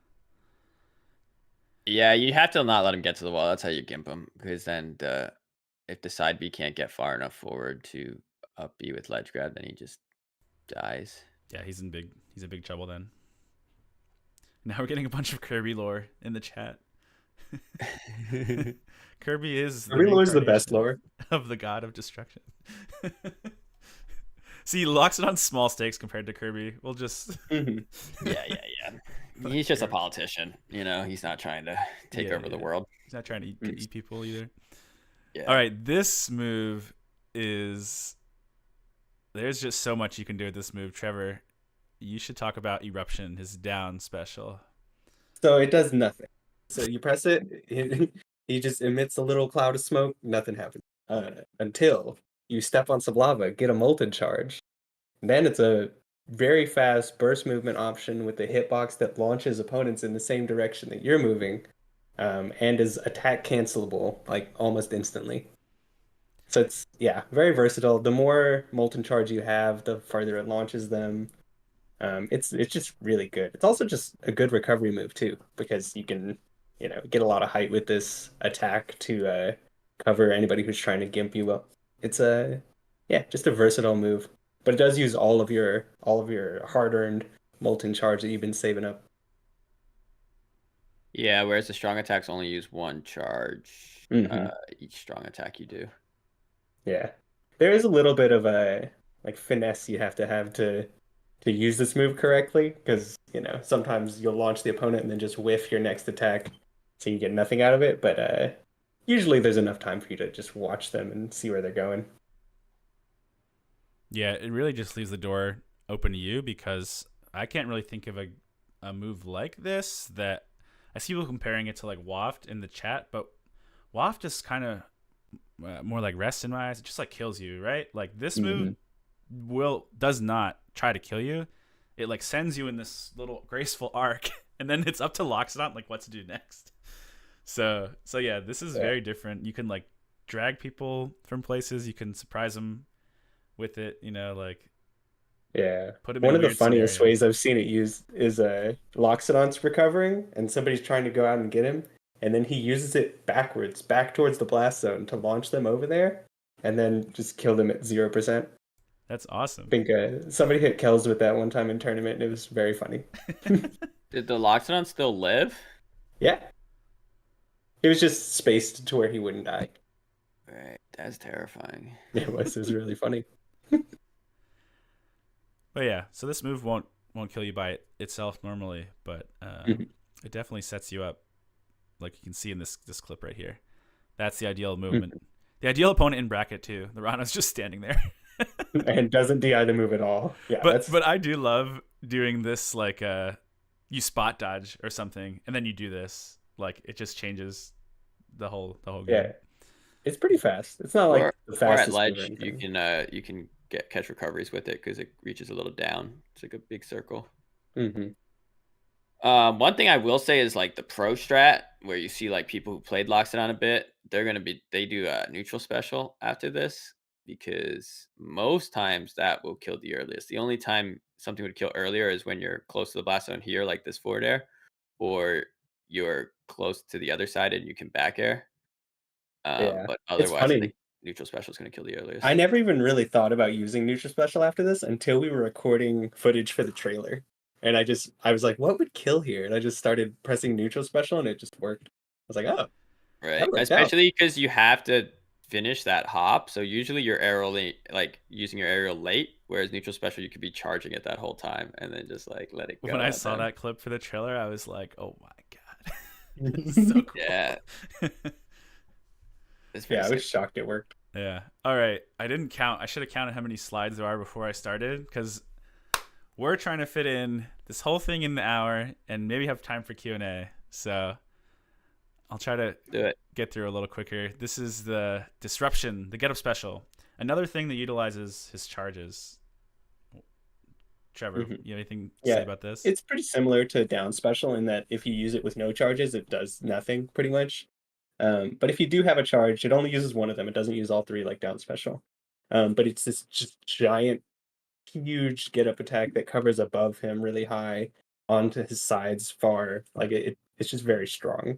[SPEAKER 2] Yeah, you have to not let him get to the wall. That's how you gimp him, because then if the side B can't get far enough forward to up B with ledge grab, then he just dies.
[SPEAKER 1] Yeah, he's in big trouble then. Now we're getting a bunch of Kirby lore in the chat. Kirby is
[SPEAKER 3] Kirby lore is the best
[SPEAKER 1] reincarnation
[SPEAKER 3] lore.
[SPEAKER 1] of the god of destruction. See, Loxodon's small stakes compared to Kirby. We'll just
[SPEAKER 2] Yeah. He's just a politician, He's not trying to take over the world.
[SPEAKER 1] He's not trying to eat people either.
[SPEAKER 2] Yeah.
[SPEAKER 1] All right, this move is. There's just so much you can do with this move, Trevor. You should talk about Eruption, his down special.
[SPEAKER 3] So it does nothing. So you press it, he just emits a little cloud of smoke. Nothing happens until you step on some lava, get a molten charge. Then it's a very fast burst movement option with a hitbox that launches opponents in the same direction that you're moving, and is attack cancelable like almost instantly. So it's very versatile. The more molten charge you have, the farther it launches them. It's just really good. It's also just a good recovery move too, because you can get a lot of height with this attack to cover anybody who's trying to gimp you up. It's just a versatile move, but it does use all of your hard-earned molten charge that you've been saving up.
[SPEAKER 2] Yeah, whereas the strong attacks only use one charge each strong attack you do.
[SPEAKER 3] Yeah, there is a little bit of a finesse you have to use this move correctly, because sometimes you'll launch the opponent and then just whiff your next attack, so you get nothing out of it. But usually there's enough time for you to just watch them and see where they're going.
[SPEAKER 1] Yeah, it really just leaves the door open to you, because I can't really think of a move like this that I see people comparing it to like Waft in the chat, but Waft is kind of more like rest in my eyes. It just like kills you, right? Like this move does not try to kill you. It like sends you in this little graceful arc, and then it's up to Loxodon like what to do next. So yeah, this is very different. You can like drag people from places. You can surprise them with it. Put them
[SPEAKER 3] One
[SPEAKER 1] in
[SPEAKER 3] of the
[SPEAKER 1] weird
[SPEAKER 3] funniest
[SPEAKER 1] scenarios.
[SPEAKER 3] ways I've seen it used is Loxodon's recovering, and somebody's trying to go out and get him, and then he uses it backwards, back towards the blast zone to launch them over there, and then just kill them at 0%.
[SPEAKER 1] That's awesome.
[SPEAKER 3] I think somebody hit Kells with that one time in tournament, and it was very funny.
[SPEAKER 2] Did the Loxodon still live?
[SPEAKER 3] Yeah. It was just spaced to where he wouldn't die.
[SPEAKER 2] Right, that's terrifying.
[SPEAKER 3] It was really funny.
[SPEAKER 1] But yeah, so this move won't kill you by itself normally, but it definitely sets you up, like you can see in this clip right here. That's the ideal movement. The ideal opponent in bracket too. The Rana's just standing there.
[SPEAKER 3] And doesn't DI the move at all. Yeah,
[SPEAKER 1] but I do love doing this, like you spot dodge or something, and then you do this. Like it just changes the whole game.
[SPEAKER 3] Yeah, it's pretty fast. It's not like the fastest
[SPEAKER 2] or at
[SPEAKER 3] move or
[SPEAKER 2] ledge,
[SPEAKER 3] anything.
[SPEAKER 2] you can catch recoveries with it because it reaches a little down. It's like a big circle. One thing I will say is like the pro strat, where you see like people who played Loxodon a bit, they do a neutral special after this because most times that will kill the earliest. The only time something would kill earlier is when you're close to the blast zone here, like this forward air, or you're close to the other side and you can back air.
[SPEAKER 3] Yeah,
[SPEAKER 2] But
[SPEAKER 3] it's
[SPEAKER 2] otherwise, I
[SPEAKER 3] funny.
[SPEAKER 2] think neutral special is going to kill the earliest.
[SPEAKER 3] I never even really thought about using neutral special after this until we were recording footage for the trailer. And I was like, what would kill here? And I just started pressing neutral special and it just worked. I was like, oh,
[SPEAKER 2] Right,
[SPEAKER 3] that worked out.
[SPEAKER 2] especially because you have to finish that hop. So usually you're like using your aerial late, whereas neutral special you could be charging it that whole time and then just like let it go.
[SPEAKER 1] When I
[SPEAKER 2] at
[SPEAKER 1] saw
[SPEAKER 2] them.
[SPEAKER 1] that clip for the trailer, I was like, "Oh my god, this is so cool!"
[SPEAKER 2] Yeah, it's pretty
[SPEAKER 3] Yeah, I was
[SPEAKER 2] sick.
[SPEAKER 3] shocked it worked.
[SPEAKER 1] Yeah. All right. I didn't count. I should have counted how many slides there are before I started because we're trying to fit in this whole thing in the hour and maybe have time for Q&A. So I'll try to
[SPEAKER 2] Do it.
[SPEAKER 1] get through a little quicker. This is the Disruption, the Get Up Special. Another thing that utilizes his charges. Trevor,
[SPEAKER 3] Mhm.
[SPEAKER 1] you have anything to
[SPEAKER 3] Yeah,
[SPEAKER 1] say about this?
[SPEAKER 3] It's pretty similar to down special in that if you use it with no charges, it does nothing pretty much. But if you do have a charge, it only uses one of them. It doesn't use all three like down special. But it's this just giant, huge get up attack that covers above him really high onto his sides far. Like it's just very strong.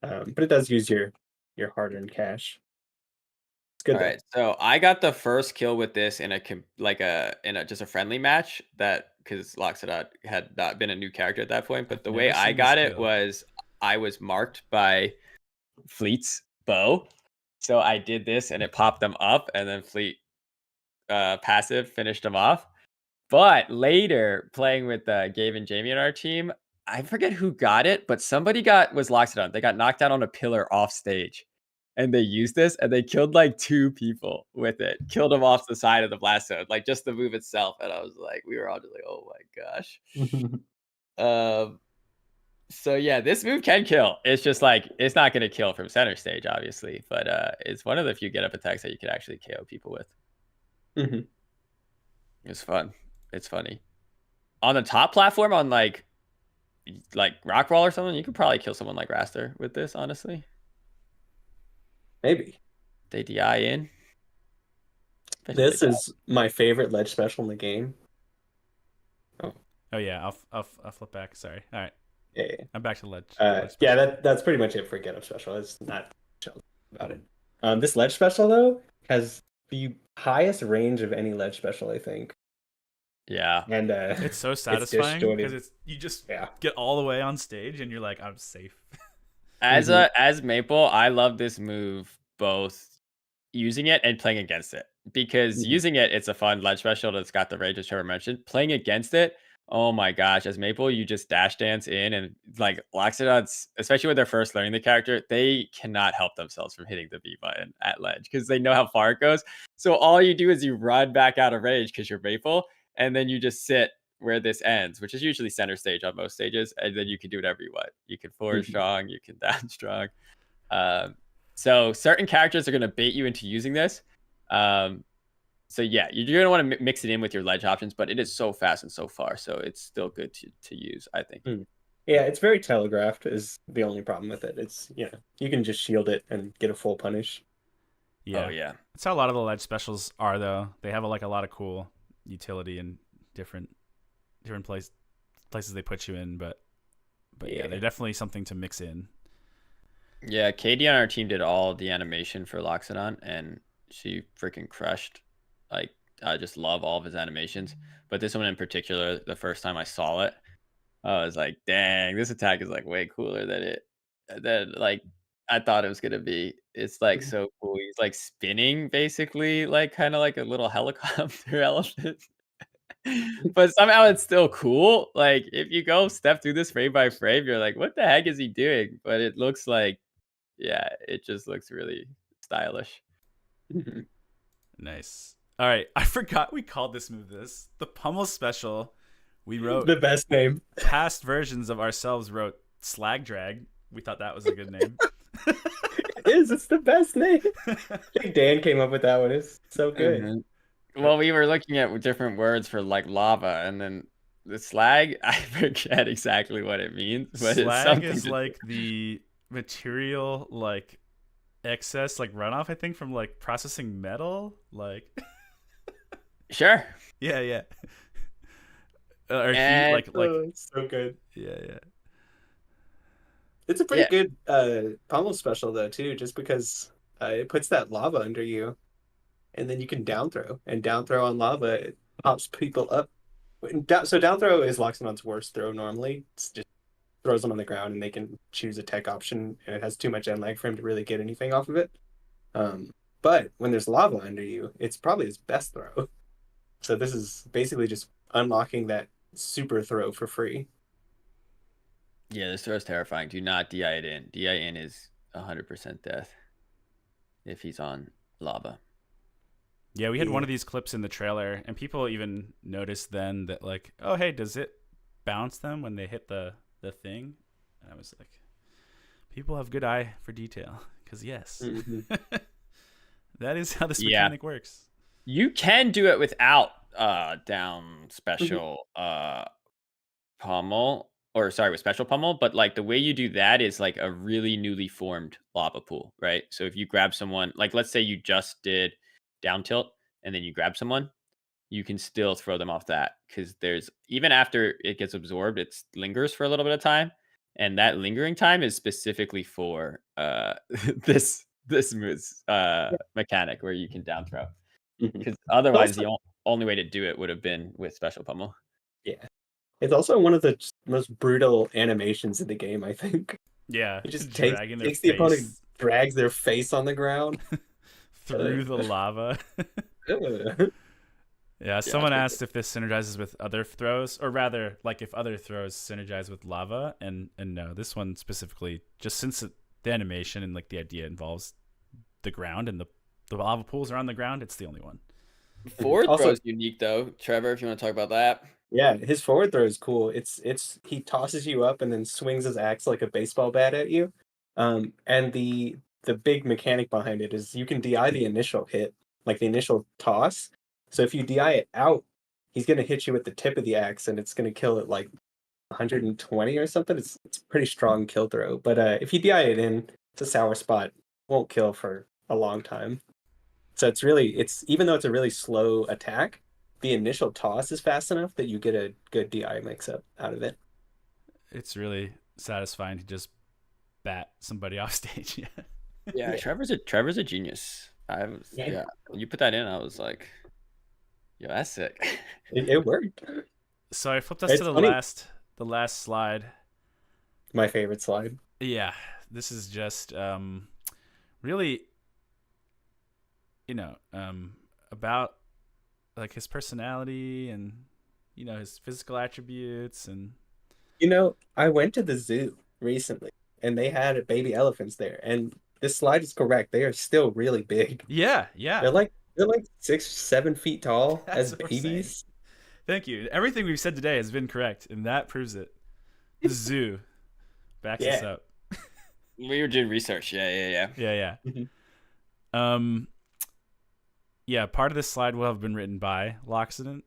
[SPEAKER 3] But it does use your hard earned cash. It's good
[SPEAKER 2] All
[SPEAKER 3] though.
[SPEAKER 2] right, so I got the first kill with this in a just a friendly match that because Loxodon had not been a new character at that point. But
[SPEAKER 1] I've
[SPEAKER 2] the
[SPEAKER 1] never
[SPEAKER 2] way I
[SPEAKER 1] seen this
[SPEAKER 2] got it
[SPEAKER 1] kill.
[SPEAKER 2] was I was marked by Fleet's bow. So I did this and it popped them up and then Fleet passive finished them off. But later playing with Gabe and Jamie on our team, I forget who got it, but somebody was Loxodon. They got knocked down on a pillar off stage. And they used this and they killed like 2 people with it. Killed them off the side of the blast zone, like just the move itself. And I was like, we were all just like, oh my gosh. Um so yeah, this move can kill. It's just like it's not gonna kill from center stage, obviously, but it's one of the few get up attacks that you can actually KO people with.
[SPEAKER 3] Mhm.
[SPEAKER 2] It's fun. It's funny. On the top platform, on like Rockwall or something, you could probably kill someone like Raster with this, honestly.
[SPEAKER 3] Maybe.
[SPEAKER 2] They DI in.
[SPEAKER 3] This is my favorite ledge special in the game.
[SPEAKER 1] Oh yeah, I'll flip back. Sorry. All right,
[SPEAKER 3] Yeah.
[SPEAKER 1] I'm back to the ledge.
[SPEAKER 3] Yeah, that's pretty much it for get up special. It's not much about it. This ledge special though has the highest range of any ledge special, I think.
[SPEAKER 2] Yeah.
[SPEAKER 3] And
[SPEAKER 1] It's so satisfying
[SPEAKER 3] disjointed.
[SPEAKER 1] because you just
[SPEAKER 3] Yeah.
[SPEAKER 1] get all the way on stage and you're like, I'm safe.
[SPEAKER 2] As Maple, I love this move both using it and playing against it. Because using it, it's a fun ledge special that's got the range as Trevor mentioned. Playing against it, oh my gosh, as Maple, you just dash dance in and like Loxodons, especially when they're first learning the character, they cannot help themselves from hitting the B button at ledge because they know how far it goes. So all you do is you run back out of range because you're Maple, and then you just sit where this ends, which is usually center stage on most stages, and then you can do whatever you want. You can forward strong, you can down strong. So certain characters are going to bait you into using this. So yeah, you're gonna want to mix it in with your ledge options, but it is so fast and so far, so it's still good to use, I think.
[SPEAKER 3] Yeah, it's very telegraphed is the only problem with it. It's you can just shield it and get a full punish.
[SPEAKER 1] Yeah.
[SPEAKER 2] Oh yeah.
[SPEAKER 1] That's how a lot of the ledge specials are though. They have a lot of cool utility and different places they put you in, but yeah, they're definitely something to mix in.
[SPEAKER 2] Yeah, Katie on our team did all the animation for Loxodon, and she freaking crushed. Like, I just love all of his animations. But this one in particular, the first time I saw it, I was like, dang, this attack is like way cooler than like I thought it was gonna be. It's like so cool. He's like spinning basically, like kind of like a little helicopter elephant. But somehow it's still cool. Like if you go step through this frame by frame, you're like, what the heck is he doing? But it looks like, yeah, it just looks really stylish.
[SPEAKER 1] Nice. All right, I forgot we called this move the pummel special. We wrote
[SPEAKER 3] The best name.
[SPEAKER 1] Past versions of ourselves wrote slag drag. We thought that was a good name.
[SPEAKER 3] It is. It's the best name. I think Dan came up with that one. It's so good.
[SPEAKER 2] Well, we were looking at different words for like lava, and then The slag, I forget exactly what it means, but it's
[SPEAKER 1] Slag
[SPEAKER 2] something
[SPEAKER 1] is
[SPEAKER 2] to
[SPEAKER 1] like the material like excess like runoff, I think, from like processing metal. Like
[SPEAKER 2] sure.
[SPEAKER 1] yeah, yeah. Or heat
[SPEAKER 2] And
[SPEAKER 1] like
[SPEAKER 3] Oh, it's so good.
[SPEAKER 1] yeah, yeah.
[SPEAKER 3] It's a pretty
[SPEAKER 2] yeah,
[SPEAKER 3] good pummel special though too, just because it puts that lava under you, and then you can down throw, and down throw on lava it pops people up. So down throw is Loxodon's worst throw normally. It's just throws them on the ground, and they can choose a tech option, and it has too much end lag for him to really get anything off of it. But when there's lava under you, it's probably his best throw. So this is basically just unlocking that super throw for free.
[SPEAKER 2] yeah, this throw is terrifying. Do not DI it in. DI in is 100% death if he's on lava.
[SPEAKER 1] Yeah, we had one
[SPEAKER 3] Yeah.
[SPEAKER 1] of these clips in the trailer, and people even noticed then that like, oh hey, does it bounce them when they hit the thing? And I was like, people have good eye for detail, because yes,
[SPEAKER 3] Mhm.
[SPEAKER 1] that is how this
[SPEAKER 2] Yeah.
[SPEAKER 1] mechanic works.
[SPEAKER 2] You can do it without down
[SPEAKER 3] Mm-hmm.
[SPEAKER 2] special pummel, or sorry, with special pummel, but like the way you do that is like a really newly formed lava pool, right? So if you grab someone, like let's say you just did down tilt and then you grab someone, you can still throw them off that, because there's, even after it gets absorbed, it lingers for a little bit of time, and that lingering time is specifically for this moves mechanic where you can down throw,
[SPEAKER 3] Mhm.
[SPEAKER 2] because otherwise
[SPEAKER 3] Also,
[SPEAKER 2] the only way to do it would have been with special pummel.
[SPEAKER 3] yeah, it's also one of the most brutal animations in the game. I think
[SPEAKER 1] Yeah,
[SPEAKER 3] it just takes
[SPEAKER 1] dragging their
[SPEAKER 3] takes the opponent,
[SPEAKER 1] face
[SPEAKER 3] drags their face on the ground.
[SPEAKER 1] through the lava.
[SPEAKER 3] Ugh.
[SPEAKER 1] Yeah,
[SPEAKER 2] Yeah, it's
[SPEAKER 1] someone
[SPEAKER 2] pretty
[SPEAKER 1] asked if this synergizes with other throws, or rather, like if other throws synergize with lava, and no, this one specifically, just since the animation and like the idea involves the ground and the lava pools are on the ground, it's the only one.
[SPEAKER 2] Forward throw
[SPEAKER 3] Also,
[SPEAKER 2] is unique though, Trevor, if you want to talk about that.
[SPEAKER 3] yeah, his forward throw is cool. It's he tosses you up and then swings his axe like a baseball bat at you. And the big mechanic behind it is you can DI the initial hit, like the initial toss. So if you DI it out, he's gonna hit you with the tip of the axe, and it's gonna kill it like 120 or something. It's a pretty strong kill throw. But if you DI it in, it's a sour spot. Won't kill for a long time. So it's even though it's a really slow attack, the initial toss is fast enough that you get a good DI mix up out of it.
[SPEAKER 1] It's really satisfying to just bat somebody off stage. Yeah.
[SPEAKER 2] Yeah,
[SPEAKER 3] Yeah.
[SPEAKER 2] Trevor's a genius.
[SPEAKER 3] Yeah.
[SPEAKER 2] Yeah, when you put that in, I was like, yo, that's sick.
[SPEAKER 3] It worked.
[SPEAKER 1] So I flipped us to
[SPEAKER 3] It's funny.
[SPEAKER 1] the last slide.
[SPEAKER 3] My favorite slide.
[SPEAKER 1] Yeah, this is just really, about like his personality and his physical attributes and
[SPEAKER 3] I went to the zoo recently and they had baby elephants there. And this slide is correct. They are still really big.
[SPEAKER 1] yeah, yeah.
[SPEAKER 3] They're like 6, 7 feet tall
[SPEAKER 1] That's
[SPEAKER 3] as
[SPEAKER 1] what we're saying.
[SPEAKER 3] babies.
[SPEAKER 1] Thank you. Everything we've said today has been correct, and that proves it. The zoo backs us
[SPEAKER 3] Yeah.
[SPEAKER 1] up.
[SPEAKER 2] We were doing research. Yeah.
[SPEAKER 1] Yeah, yeah.
[SPEAKER 3] Mhm.
[SPEAKER 1] Um, yeah. Part of this slide will have been written by Loxodon.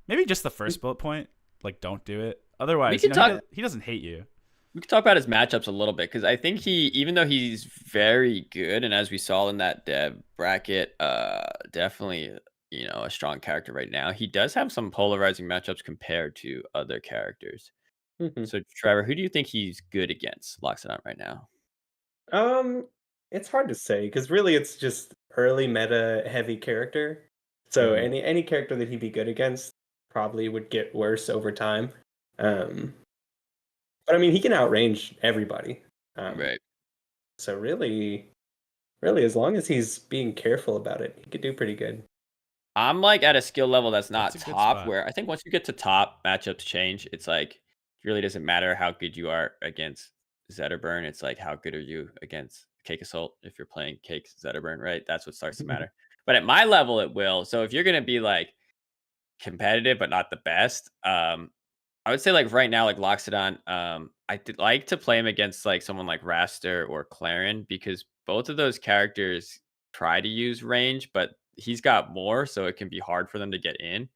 [SPEAKER 1] Maybe just the first bullet point, like don't do it.
[SPEAKER 2] We
[SPEAKER 1] Otherwise,
[SPEAKER 2] can talk.
[SPEAKER 1] he doesn't hate you.
[SPEAKER 2] We can talk about his matchups a little bit, because I think even though he's very good, and as we saw in that dev bracket, definitely a strong character right now, he does have some polarizing matchups compared to other characters.
[SPEAKER 3] Mhm.
[SPEAKER 2] So, Trevor, who do you think he's good against Loxodon right now?
[SPEAKER 3] Um, it's hard to say because really it's just early meta heavy character. So
[SPEAKER 2] Mhm.
[SPEAKER 3] any character that he'd be good against probably would get worse over time. Um, but I mean he can outrange everybody. Um,
[SPEAKER 2] Right.
[SPEAKER 3] so really as long as he's being careful about it, he could do pretty good.
[SPEAKER 2] I'm like at a skill level that's
[SPEAKER 1] That's
[SPEAKER 2] not
[SPEAKER 1] a good
[SPEAKER 2] top,
[SPEAKER 1] spot.
[SPEAKER 2] where I think once you get to top, matchups change. It's like it really doesn't matter how good you are against Zetterburn. It's like how good are you against Cake Assault if you're playing Cake Zetterburn, right? That's what starts to matter. But at my level, it will. So if you're gonna be like competitive but not the best, I would say like right now, like Loxodon, I did like to play him against like someone like Raster or Clairen, because both of those characters try to use range, but he's got more, so it can be hard for them to get in.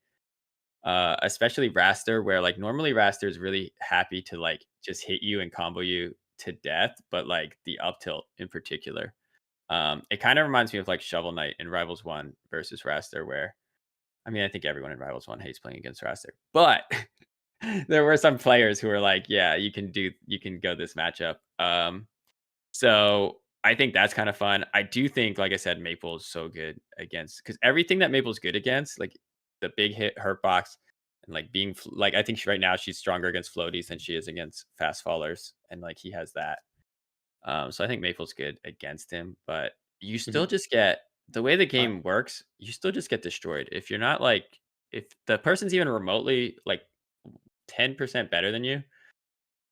[SPEAKER 2] especially Raster, where like normally Raster is really happy to like just hit you and combo you to death, but like the up tilt in particular. It kind of reminds me of like Shovel Knight in Rivals 1 versus Raster, where I mean, I think everyone in Rivals 1 hates playing against Raster, but there were some players who were like, yeah, you can go this matchup. So I think that's kind of fun. I do think, like I said, Maple is so good against because everything that Maple's good against, like the big hit, hurt box, and like being like I think right now she's stronger against floaties than she is against fast fallers, and like he has that. So I think Maple's good against him, but you still just get the way the game works. You still just get destroyed if you're not like if the person's even remotely like 10% better than you,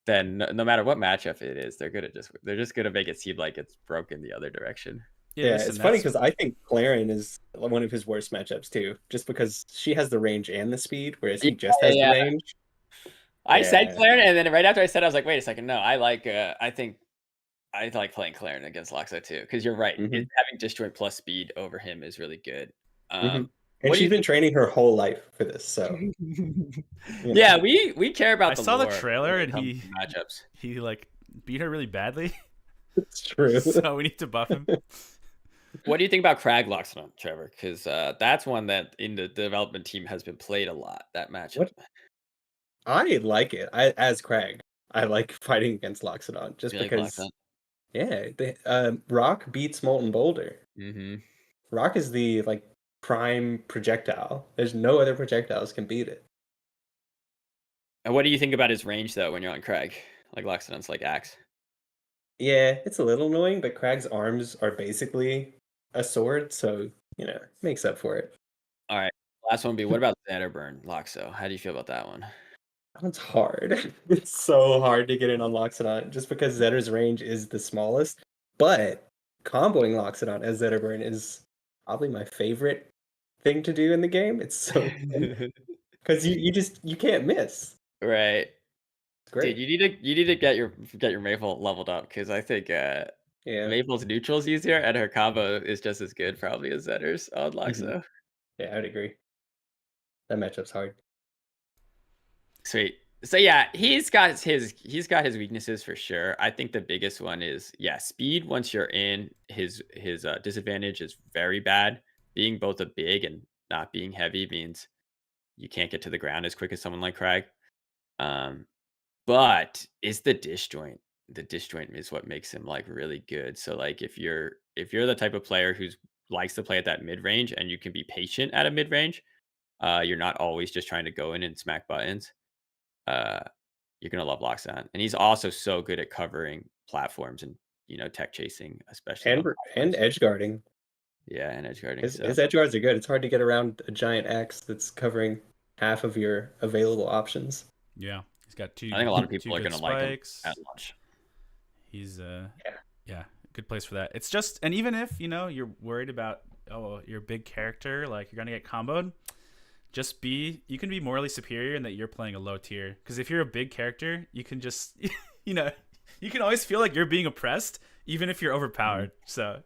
[SPEAKER 2] then no matter what matchup it is, they're just gonna make it seem like it's broken the other direction.
[SPEAKER 3] Yeah,
[SPEAKER 1] listen,
[SPEAKER 3] it's funny because I think Clairen is one of his worst matchups too, just because she has the range and the speed, whereas he just has the range.
[SPEAKER 2] I said
[SPEAKER 3] Yeah.
[SPEAKER 2] Clairen, and then right after I said, I was like, wait a second, no, I think I like playing Clairen against Loxo too, because you're right.
[SPEAKER 3] Mhm.
[SPEAKER 2] Having disjoint plus speed over him is really good.
[SPEAKER 3] And
[SPEAKER 2] What do
[SPEAKER 3] she's
[SPEAKER 2] you
[SPEAKER 3] been training her whole life for this, so
[SPEAKER 2] Yeah, we care about
[SPEAKER 1] I
[SPEAKER 2] the
[SPEAKER 1] saw the
[SPEAKER 2] lore
[SPEAKER 1] trailer
[SPEAKER 2] when it
[SPEAKER 1] and
[SPEAKER 2] comes to matchups.
[SPEAKER 1] he like beat her really badly,
[SPEAKER 3] it's true.
[SPEAKER 1] so we need to buff him.
[SPEAKER 2] What do you think about Crag Loxodon, Trevor? Because that's one that in the development team has been played a lot. That matchup.
[SPEAKER 3] What? I like it. As Crag, I like fighting against Loxodon just
[SPEAKER 2] You like
[SPEAKER 3] because.
[SPEAKER 2] Loxodon?
[SPEAKER 3] Yeah, Rock beats Molten Boulder.
[SPEAKER 2] Mm-hmm.
[SPEAKER 3] Rock is the like prime projectile. There's no other projectiles can beat it.
[SPEAKER 2] And what do you think about his range though when you're on Crag? Like Loxodon's like axe.
[SPEAKER 3] Yeah, it's a little annoying, but Crag's arms are basically a sword, so it makes up for it.
[SPEAKER 2] All right. Last one would be what about Xanderburn Loxo? How do you feel about that one?
[SPEAKER 3] That one's hard. It's so hard to get in on Loxodon just because Zetter's range is the smallest. But comboing Loxodon as Zetterburn is probably my favorite thing to do in the game. It's so because you can't miss.
[SPEAKER 2] Right.
[SPEAKER 3] It's great.
[SPEAKER 2] Dude, you need to get your Maple leveled up because I think
[SPEAKER 3] Yeah.
[SPEAKER 2] Maple's neutral's easier and her combo is just as good probably as Zetter's on
[SPEAKER 3] Mhm.
[SPEAKER 2] Loxo.
[SPEAKER 3] Yeah, I would agree. That matchup's hard.
[SPEAKER 2] Sweet. So yeah, he's got his weaknesses for sure. I think the biggest one is speed. Once you're in, his disadvantage is very bad. Being both a big and not being heavy means you can't get to the ground as quick as someone like Crag. But it's the disjoint. The disjoint is what makes him like really good. So like if you're the type of player who likes to play at that mid range and you can be patient at a mid range, you're not always just trying to go in and smack buttons. Uh, you're gonna love Loxodon, and he's also so good at covering platforms and tech chasing, especially on
[SPEAKER 3] And
[SPEAKER 2] platforms.
[SPEAKER 3] edge guarding.
[SPEAKER 2] Yeah, and edge guarding.
[SPEAKER 3] His
[SPEAKER 2] So
[SPEAKER 3] his edge guards are good. It's hard to get around a giant axe that's covering half of your available options.
[SPEAKER 1] Yeah, he's got two.
[SPEAKER 2] I think a lot of
[SPEAKER 1] two
[SPEAKER 2] people are
[SPEAKER 1] good
[SPEAKER 2] gonna like him
[SPEAKER 1] spikes.
[SPEAKER 2] at launch.
[SPEAKER 1] He's
[SPEAKER 3] Yeah.
[SPEAKER 1] yeah, good place for that. It's just, and even if you're worried about you're a big character, like you're gonna get comboed, you can be morally superior in that you're playing a low tier. Because if you're a big character, you can just you can always feel like you're being oppressed, even if you're overpowered. So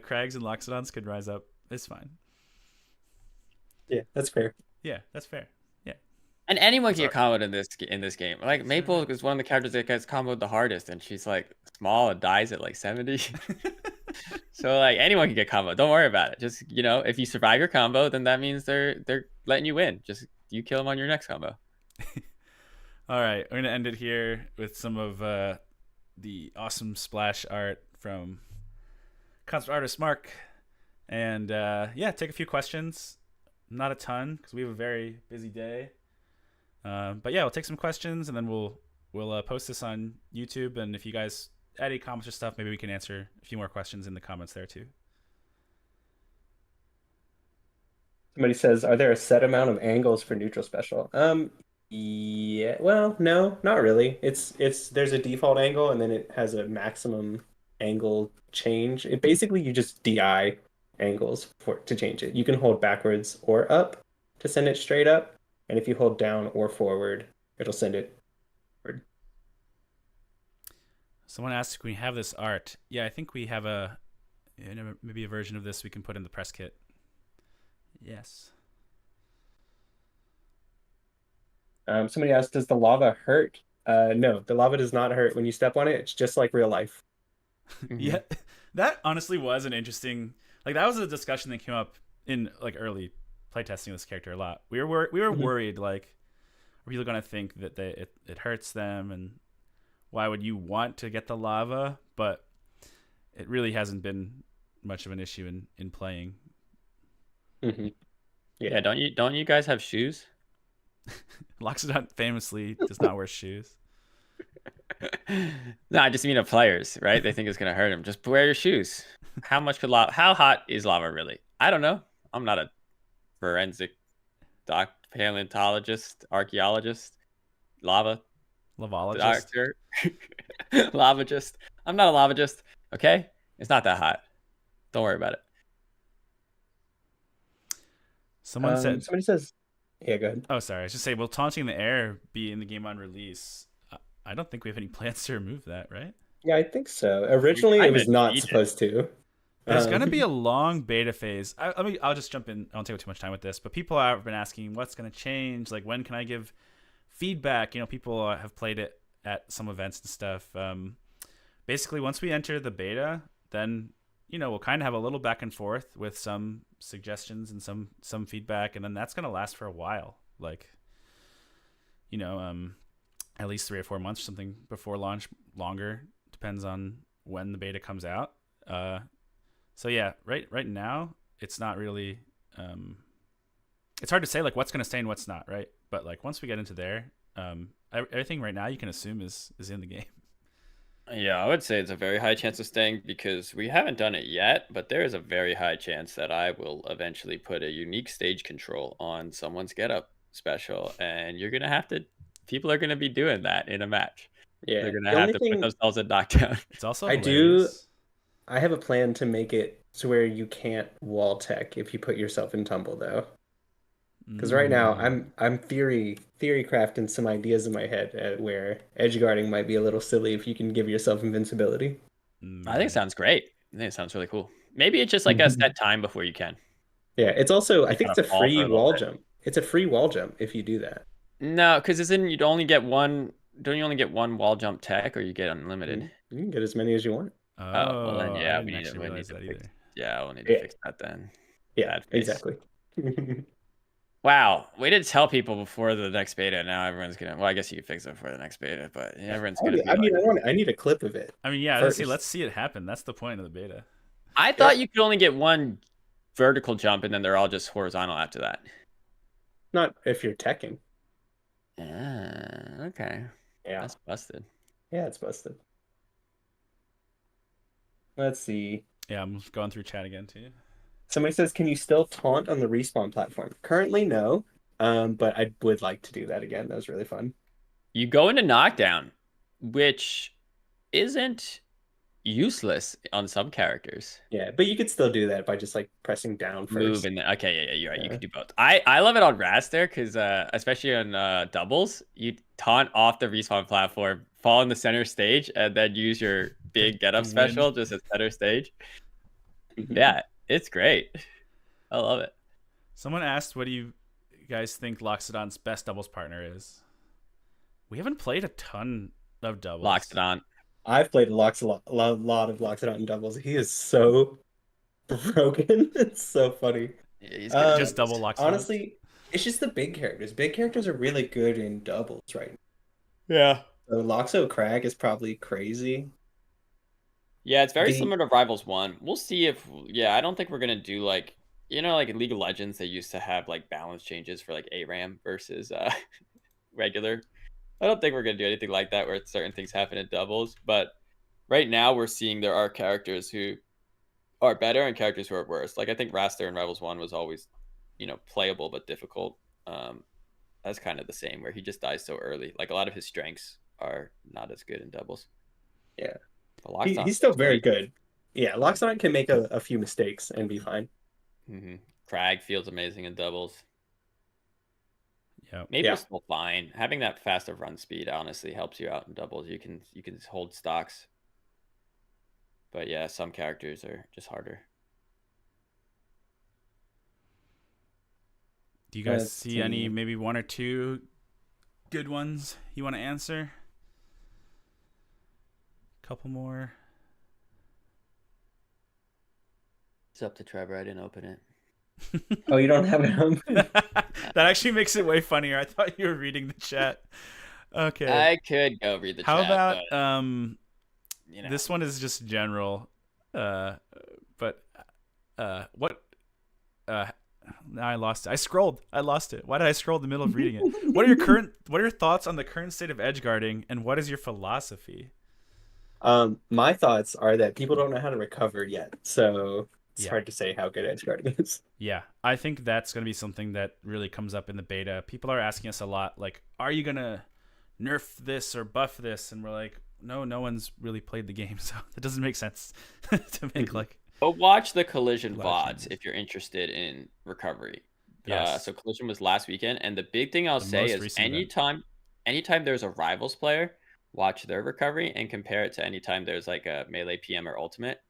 [SPEAKER 1] Crags and Loxodons could rise up. It's fine.
[SPEAKER 3] Yeah, that's fair.
[SPEAKER 1] Yeah, that's fair. Yeah.
[SPEAKER 2] And anyone can
[SPEAKER 1] Sorry.
[SPEAKER 2] get comboed in this game. Like Maple is one of the characters that gets comboed the hardest, and she's like small and dies at like 70. So like anyone can get combo. Don't worry about it. Just if you survive your combo, then that means they're letting you win. Just you kill them on your next combo.
[SPEAKER 1] All right, we're gonna end it here with some of the awesome splash art from concept artist Mark, and take a few questions. Not a ton because we have a very busy day, but yeah, we'll take some questions and then we'll post this on YouTube. And if you guys add any comments or stuff, maybe we can answer a few more questions in the comments there too.
[SPEAKER 3] Somebody says, "Are there a set amount of angles for neutral special?" Yeah. Well, no, not really. There's a default angle and then it has a maximum angle change. It basically you just DI angles to change it. You can hold backwards or up to send it straight up, and if you hold down or forward, it'll send it forward.
[SPEAKER 1] Someone asked, "Can we have this art?" Yeah, I think we have maybe a version of this we can put in the press kit. Yes.
[SPEAKER 3] Somebody asked, does the lava hurt? No, the lava does not hurt when you step on it. It's just like real life.
[SPEAKER 2] Mhm.
[SPEAKER 1] Yeah, that honestly was an interesting. Like that was a discussion that came up in like early playtesting of this character a lot. We were
[SPEAKER 3] Mhm.
[SPEAKER 1] worried like, are people gonna think that it hurts them, and why would you want to get the lava? But it really hasn't been much of an issue in playing.
[SPEAKER 3] Mhm.
[SPEAKER 2] Yeah,
[SPEAKER 3] Yeah.
[SPEAKER 2] don't you guys have shoes?
[SPEAKER 1] Loxodont famously does not wear shoes.
[SPEAKER 2] No, I just mean of players, right? They think it's gonna hurt them. Just wear your shoes. How much could lava? How hot is lava really? I don't know. I'm not a forensic paleontologist, archaeologist, lava
[SPEAKER 1] Lavologist.
[SPEAKER 2] doctor, lavagist. I'm not a lavagist. Okay, it's not that hot. Don't worry about it.
[SPEAKER 1] Someone said,
[SPEAKER 3] Somebody says, yeah, go ahead.
[SPEAKER 1] "Oh, sorry. I was just say, will taunting in the air be in the game on release?" I don't think we have any plans to remove that, right?
[SPEAKER 3] Yeah, I think so.
[SPEAKER 2] We
[SPEAKER 3] Originally, it
[SPEAKER 2] kind
[SPEAKER 3] was
[SPEAKER 2] of
[SPEAKER 3] not
[SPEAKER 2] need it.
[SPEAKER 3] supposed to.
[SPEAKER 1] There's gonna be
[SPEAKER 3] Um,
[SPEAKER 1] a long beta phase. I'll just jump in. I won't take up too much time with this, but people have been asking what's gonna change. Like when can I give feedback? People have played it at some events and stuff. Basically, once we enter the beta, then we'll kind of have a little back and forth with some suggestions and some feedback, and then that's gonna last for a while. Like you know, at least 3 or 4 months or something before launch. Longer depends on when the beta comes out. So yeah, right now it's not really. It's hard to say like what's going to stay and what's not, right? But like once we get into there, everything right now you can assume is in the game.
[SPEAKER 2] Yeah, I would say it's a very high chance of staying because we haven't done it yet, but there is a very high chance that I will eventually put a unique stage control on someone's getup special, and you're gonna have to. People are gonna be doing that in a match. They're
[SPEAKER 3] yeah.
[SPEAKER 2] gonna
[SPEAKER 3] The
[SPEAKER 2] have
[SPEAKER 3] only
[SPEAKER 2] to put
[SPEAKER 3] thing
[SPEAKER 2] themselves in knockdown.
[SPEAKER 1] It's also
[SPEAKER 3] I do,
[SPEAKER 1] hilarious.
[SPEAKER 3] I have a plan to make it to where you can't wall tech if you put yourself in tumble, though. Because right now,
[SPEAKER 1] Mm,
[SPEAKER 3] I'm theory crafting some ideas in my head where edge guarding might be a little silly if you can give yourself invincibility.
[SPEAKER 2] I think it
[SPEAKER 1] man,
[SPEAKER 2] sounds great. I think it sounds really cool. Maybe it's just like a
[SPEAKER 3] Mhm.
[SPEAKER 2] set time before you can.
[SPEAKER 3] Yeah, it's also I
[SPEAKER 2] You
[SPEAKER 3] think
[SPEAKER 2] kind
[SPEAKER 3] it's
[SPEAKER 2] of
[SPEAKER 3] a
[SPEAKER 2] fall for
[SPEAKER 3] free
[SPEAKER 2] a little
[SPEAKER 3] wall
[SPEAKER 2] bit.
[SPEAKER 3] jump. It's a free wall jump if you do that.
[SPEAKER 2] No, because isn't you'd only get one? Don't you only get one wall jump tech, or you get unlimited?
[SPEAKER 3] You can get as many as you want.
[SPEAKER 2] Oh well, then
[SPEAKER 1] I
[SPEAKER 2] yeah,
[SPEAKER 1] didn't actually
[SPEAKER 2] we
[SPEAKER 1] realize
[SPEAKER 2] need to
[SPEAKER 1] that
[SPEAKER 2] fix.
[SPEAKER 1] either.
[SPEAKER 2] Yeah, we'll need to
[SPEAKER 3] Yeah,
[SPEAKER 2] fix that then.
[SPEAKER 3] yeah,
[SPEAKER 2] Bad face.
[SPEAKER 3] exactly.
[SPEAKER 2] Wow, we did tell people before the next beta. Now everyone's gonna. Well, I guess you can fix it for the next beta, but everyone's gonna be
[SPEAKER 3] I
[SPEAKER 2] like,
[SPEAKER 3] mean, I need a clip of it
[SPEAKER 1] I mean, yeah,
[SPEAKER 3] first.
[SPEAKER 1] let's see it happen. That's the point of the beta.
[SPEAKER 2] I
[SPEAKER 3] Yeah,
[SPEAKER 2] thought you could only get one vertical jump, and then they're all just horizontal after that.
[SPEAKER 3] not if you're teching.
[SPEAKER 2] Ah, okay,
[SPEAKER 3] Yeah,
[SPEAKER 2] that's busted.
[SPEAKER 3] yeah, it's busted. Let's see.
[SPEAKER 1] Yeah, I'm going through chat again too.
[SPEAKER 3] Somebody says, can you still taunt on the respawn platform? Currently, no. But I would like to do that again. That was really fun.
[SPEAKER 2] You go into knockdown, which isn't useless on some characters.
[SPEAKER 3] Yeah, but you could still do that by just like pressing down
[SPEAKER 2] Move
[SPEAKER 3] first.
[SPEAKER 2] and okay, yeah, you're right. You
[SPEAKER 3] Yeah.
[SPEAKER 2] could do both. I love it on Raster because especially on doubles, you taunt off the respawn platform, fall in the center stage, and then use your big get up
[SPEAKER 1] The
[SPEAKER 2] special
[SPEAKER 1] wind.
[SPEAKER 2] just at center stage. Yeah, it's great. I love it.
[SPEAKER 1] Someone asked, "What do you guys think Loxodon's best doubles partner is?" We haven't played a ton of doubles.
[SPEAKER 2] Loxodon.
[SPEAKER 3] I've played lot of Loxodont and doubles. He is so broken. It's so funny.
[SPEAKER 2] He's gonna
[SPEAKER 1] Just double Loxodons.
[SPEAKER 3] Honestly, it's just the big characters. Big characters are really good in doubles right
[SPEAKER 2] Yeah.
[SPEAKER 3] now. So Loxo Crag is probably crazy.
[SPEAKER 2] Yeah, it's very
[SPEAKER 3] The
[SPEAKER 2] similar to Rivals 1. We'll see if I don't think we're gonna do like like in League of Legends they used to have like balance changes for like ARAM versus regular. I don't think we're gonna do anything like that where certain things happen in doubles, but right now we're seeing there are characters who are better and characters who are worse. Like I think Raster in Rivals 1 was always, playable but difficult. That's kind of the same where he just dies so early. Like a lot of his strengths are not as good in doubles.
[SPEAKER 3] yeah,
[SPEAKER 2] But Loxodon
[SPEAKER 3] he's still
[SPEAKER 2] feels
[SPEAKER 3] very
[SPEAKER 2] great.
[SPEAKER 3] good. Yeah, Loxodont can make a few mistakes and be fine.
[SPEAKER 2] Crag feels amazing in doubles.
[SPEAKER 1] Yeah.
[SPEAKER 2] Maple's
[SPEAKER 3] Yeah.
[SPEAKER 2] still fine. Having that faster run speed honestly helps you out in doubles. You can hold stocks. But yeah, some characters are just harder.
[SPEAKER 1] Do you guys
[SPEAKER 3] Let's
[SPEAKER 1] see any
[SPEAKER 3] see.
[SPEAKER 1] maybe one or two good ones you want to answer? Couple more.
[SPEAKER 2] It's up to Trevor. I didn't open it.
[SPEAKER 3] Oh, you don't have it open?
[SPEAKER 1] That actually makes it way funnier. I thought you were reading the chat. Okay.
[SPEAKER 2] I could go read the
[SPEAKER 1] How
[SPEAKER 2] chat.
[SPEAKER 1] about
[SPEAKER 2] but,
[SPEAKER 1] this one is just general. But what now I lost it. I scrolled. I lost it. Why did I scroll in the middle of reading it? What are your thoughts on the current state of edge guarding, and what is your philosophy?
[SPEAKER 3] My thoughts are that people don't know how to recover yet, so it's
[SPEAKER 1] Yeah.
[SPEAKER 3] hard to say how good edge guarding is.
[SPEAKER 1] Yeah, I think that's going to be something that really comes up in the beta. People are asking us a lot, like, are you going to nerf this or buff this? And we're like, no one's really played the game, so it doesn't make sense to make like.
[SPEAKER 2] But watch the Collision
[SPEAKER 1] Collisions.
[SPEAKER 2] VODs if you're interested in recovery.
[SPEAKER 1] Yes.
[SPEAKER 2] So Collision was last weekend, and the big thing I'll
[SPEAKER 1] The
[SPEAKER 2] say
[SPEAKER 1] most
[SPEAKER 2] is
[SPEAKER 1] recent event.
[SPEAKER 2] anytime there's a Rivals player, watch their recovery and compare it to anytime there's like a Melee PM or Ultimate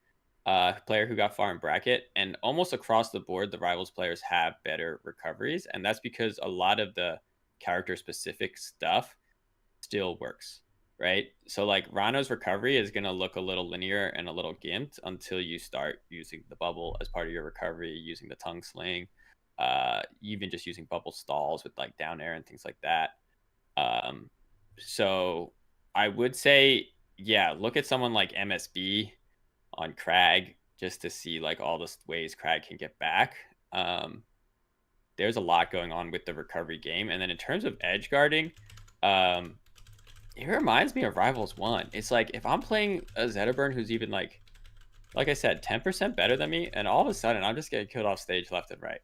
[SPEAKER 2] player who got far in bracket. And almost across the board, the Rivals players have better recoveries, and that's because a lot of the character-specific stuff still works. Right, so like Rano's recovery is gonna look a little linear and a little gimped until you start using the bubble as part of your recovery, using the tongue sling, even just using bubble stalls with like down air and things like that. So I would say, yeah, look at someone like MSB on Crag just to see like all the ways Crag can get back. There's a lot going on with the recovery game, and then in terms of edge guarding, it reminds me of Rivals 1. It's like if I'm playing a Zetterburn who's even like I said, 10% better than me, and all of a sudden I'm just getting killed off stage left and right.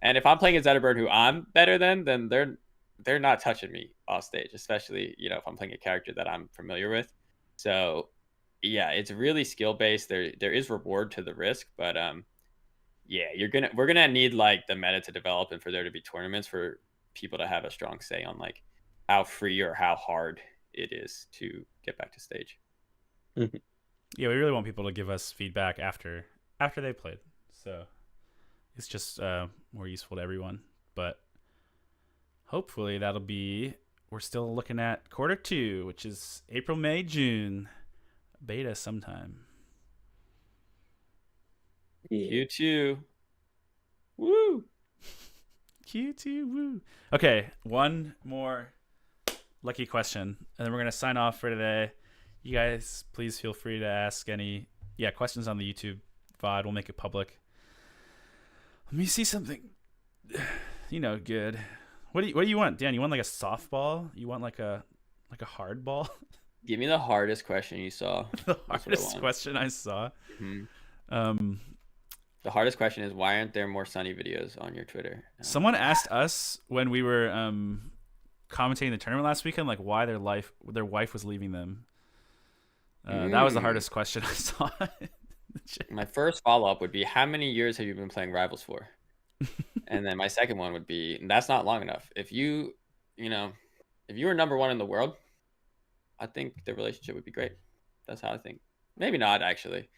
[SPEAKER 2] And if I'm playing a Zetterburn who I'm better than, then they're not touching me off stage, especially, if I'm playing a character that I'm familiar with. So yeah, it's really skill based. There is reward to the risk, but yeah, we're gonna need like the meta to develop and for there to be tournaments for people to have a strong say on like how free or how hard it is to get back to stage.
[SPEAKER 1] Yeah, we really want people to give us feedback after they played, so it's just more useful to everyone. But hopefully that'll be. We're still looking at Q2, which is April, May, June, beta sometime.
[SPEAKER 3] Yeah.
[SPEAKER 2] Q2, woo!
[SPEAKER 1] Q2, woo! Okay, one more lucky question, and then we're gonna sign off for today. You guys, please feel free to ask any questions on the YouTube VOD. We'll make it public. Let me see something. Good. What do you want, Dan? You want like a softball? You want like a hard ball?
[SPEAKER 2] Give me the hardest question you saw.
[SPEAKER 1] The hardest question I saw.
[SPEAKER 2] Mm-hmm. The hardest question is, why aren't there more Sunny videos on your Twitter?
[SPEAKER 1] Someone asked us when we were commentating the tournament last weekend, like why their wife was leaving them. That was the hardest question I saw.
[SPEAKER 2] My first follow-up would be, how many years have you been playing Rivals for? And then my second one would be, that's not long enough. If you were number one in the world, I think the relationship would be great. That's how I think. Maybe not, actually.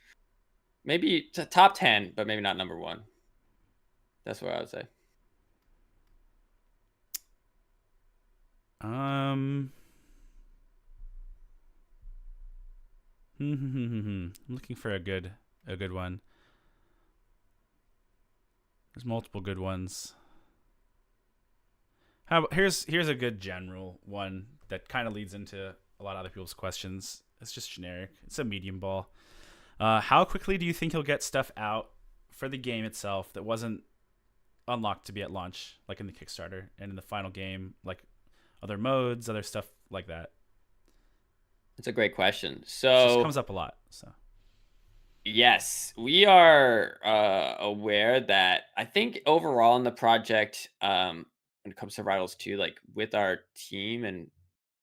[SPEAKER 2] Maybe top 10, but maybe not number one. That's what I would say.
[SPEAKER 1] I'm looking for a good one. There's multiple good ones. Here's a good general one that kind of leads into a lot of other people's questions. It's just generic. It's a medium ball. How quickly do you think you'll get stuff out for the game itself that wasn't unlocked to be at launch, like in the Kickstarter and in the final game, like other modes, other stuff like that?
[SPEAKER 2] It's a great question.
[SPEAKER 1] It
[SPEAKER 2] So
[SPEAKER 1] just comes up a lot. So
[SPEAKER 2] yes, we are aware that I think overall in the project, when it comes to Rivals 2, like with our team and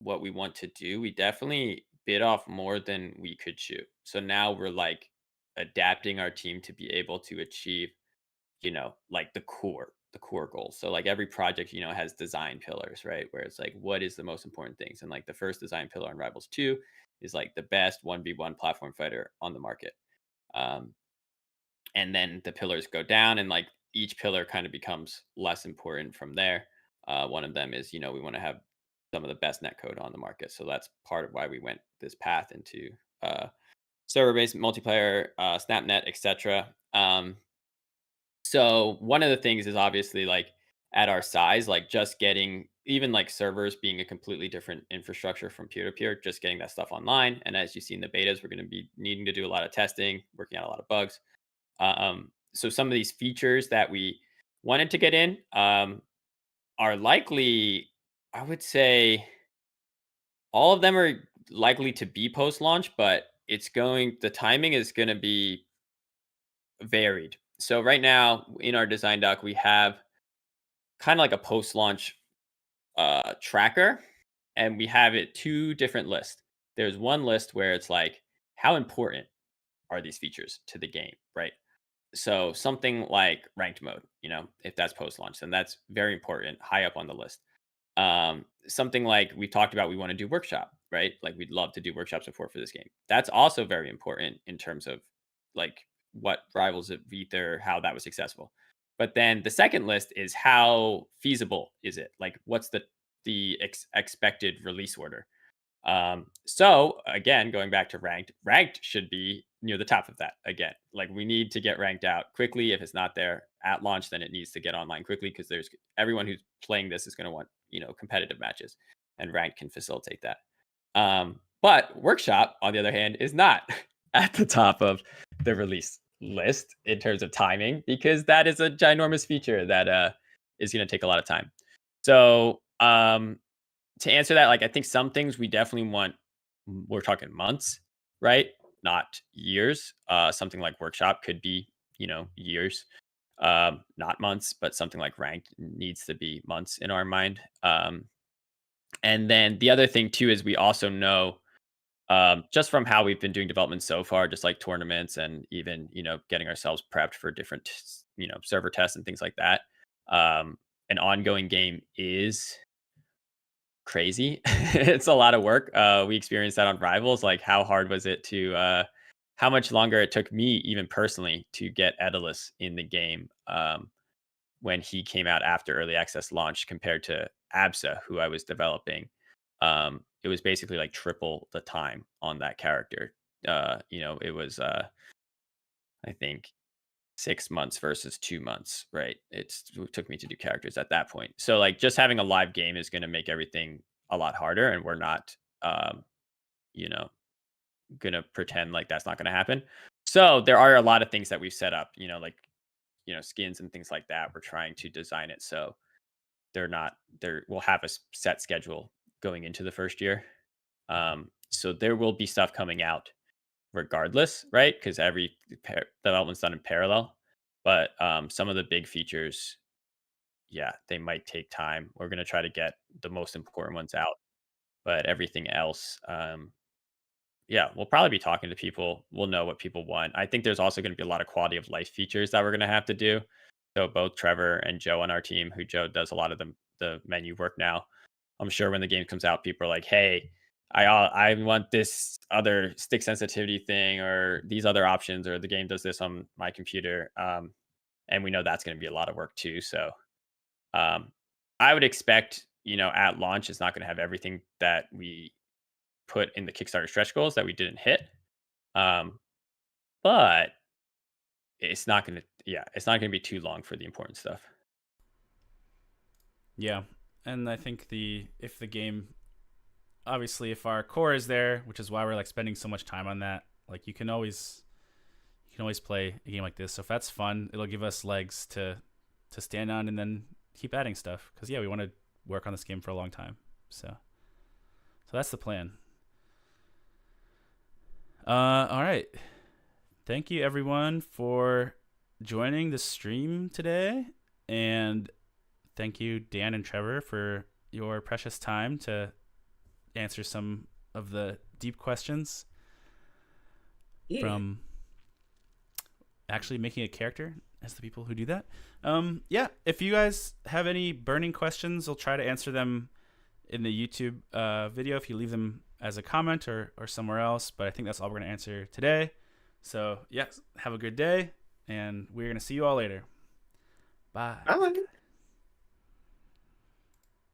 [SPEAKER 2] what we want to do, we definitely bit off more than we could chew. So now we're like adapting our team to be able to achieve, like the core goals. So like every project, has design pillars, right? Where it's like, what is the most important things? And like the first design pillar on Rivals 2 is like the best 1v1 platform fighter on the market. And then the pillars go down, and like each pillar kind of becomes less important from there. One of them is, we want to have some of the best netcode on the market. So that's part of why we went this path into server-based multiplayer, SnapNet, etc. So one of the things is obviously like at our size, like just getting even like servers being a completely different infrastructure from peer to peer, just getting that stuff online. And as you see in the betas, we're going to be needing to do a lot of testing, working out a lot of bugs. So some of these features that we wanted to get in are likely, I would say, all of them are likely to be post launch, but the timing is going to be varied. So right now in our design doc, we have kind of like a post launch tracker, and we have it two different lists. There's one list where it's like, how important are these features to the game, right? So something like ranked mode, if that's post launch, then that's very important, high up on the list. Something like we talked about, we want to do workshop, right? Like we'd love to do workshop support for this game. That's also very important in terms of like what rivals of Aether, how that was successful. But then the second list is how feasible is it? Like what's the expected release order? So again, going back to ranked should be near the top of that again. Like we need to get ranked out quickly. If it's not there at launch, then it needs to get online quickly because there's everyone who's playing this is going to want, competitive matches, and ranked can facilitate that. But workshop, on the other hand, is not at the top of the release list in terms of timing because that is a ginormous feature that is going to take a lot of time. So to answer that, like I think some things we definitely want, we're talking months, right? Not years. Something like workshop could be, years, not months, but something like ranked needs to be months in our mind. And then the other thing too is we also know, just from how we've been doing development so far, just like tournaments and even, getting ourselves prepped for different, server tests and things like that. An ongoing game is crazy. It's a lot of work. We experienced that on Rivals. Like, how hard was it to? How much longer it took me, even personally, to get Daedalus in the game when he came out after early access launch, compared to Absa, who I was developing. It was basically like triple the time on that character. It was I think 6 months versus 2 months, right? It took me to do characters at that point. So like just having a live game is going to make everything a lot harder, and we're not, going to pretend like that's not going to happen. So there are a lot of things that we've set up, like, skins and things like that. We're trying to design it so we'll have a set schedule going into the first year. So there will be stuff coming out regardless, right? Because every development's done in parallel. But some of the big features, yeah, they might take time. We're going to try to get the most important ones out, but everything else, yeah, we'll probably be talking to people. We'll know what people want. I think there's also going to be a lot of quality of life features that we're going to have to do. So both Trevor and Joe on our team, who Joe does a lot of the menu work now, I'm sure when the game comes out, people are like, hey, I want this other stick sensitivity thing, or these other options, or the game does this on my computer. And we know that's going to be a lot of work too. So I would expect, at launch, it's not going to have everything that we put in the Kickstarter stretch goals that we didn't hit. But it's not going to be too long for the important stuff.
[SPEAKER 1] Yeah. And I think if the game, obviously if our core is there, which is why we're like spending so much time on that, like you can always play a game like this. So if that's fun, it'll give us legs to stand on and then keep adding stuff. Cause yeah, we want to work on this game for a long time. So that's the plan. All right. Thank you everyone for joining the stream today. And thank you, Dan and Trevor, for your precious time to answer some of the deep questions from actually making a character as the people who do that. Yeah, if you guys have any burning questions, I'll try to answer them in the YouTube video if you leave them as a comment or somewhere else. But I think that's all we're going to answer today. So, yes, have a good day, and we're going to see you all later. Bye.
[SPEAKER 3] Bye.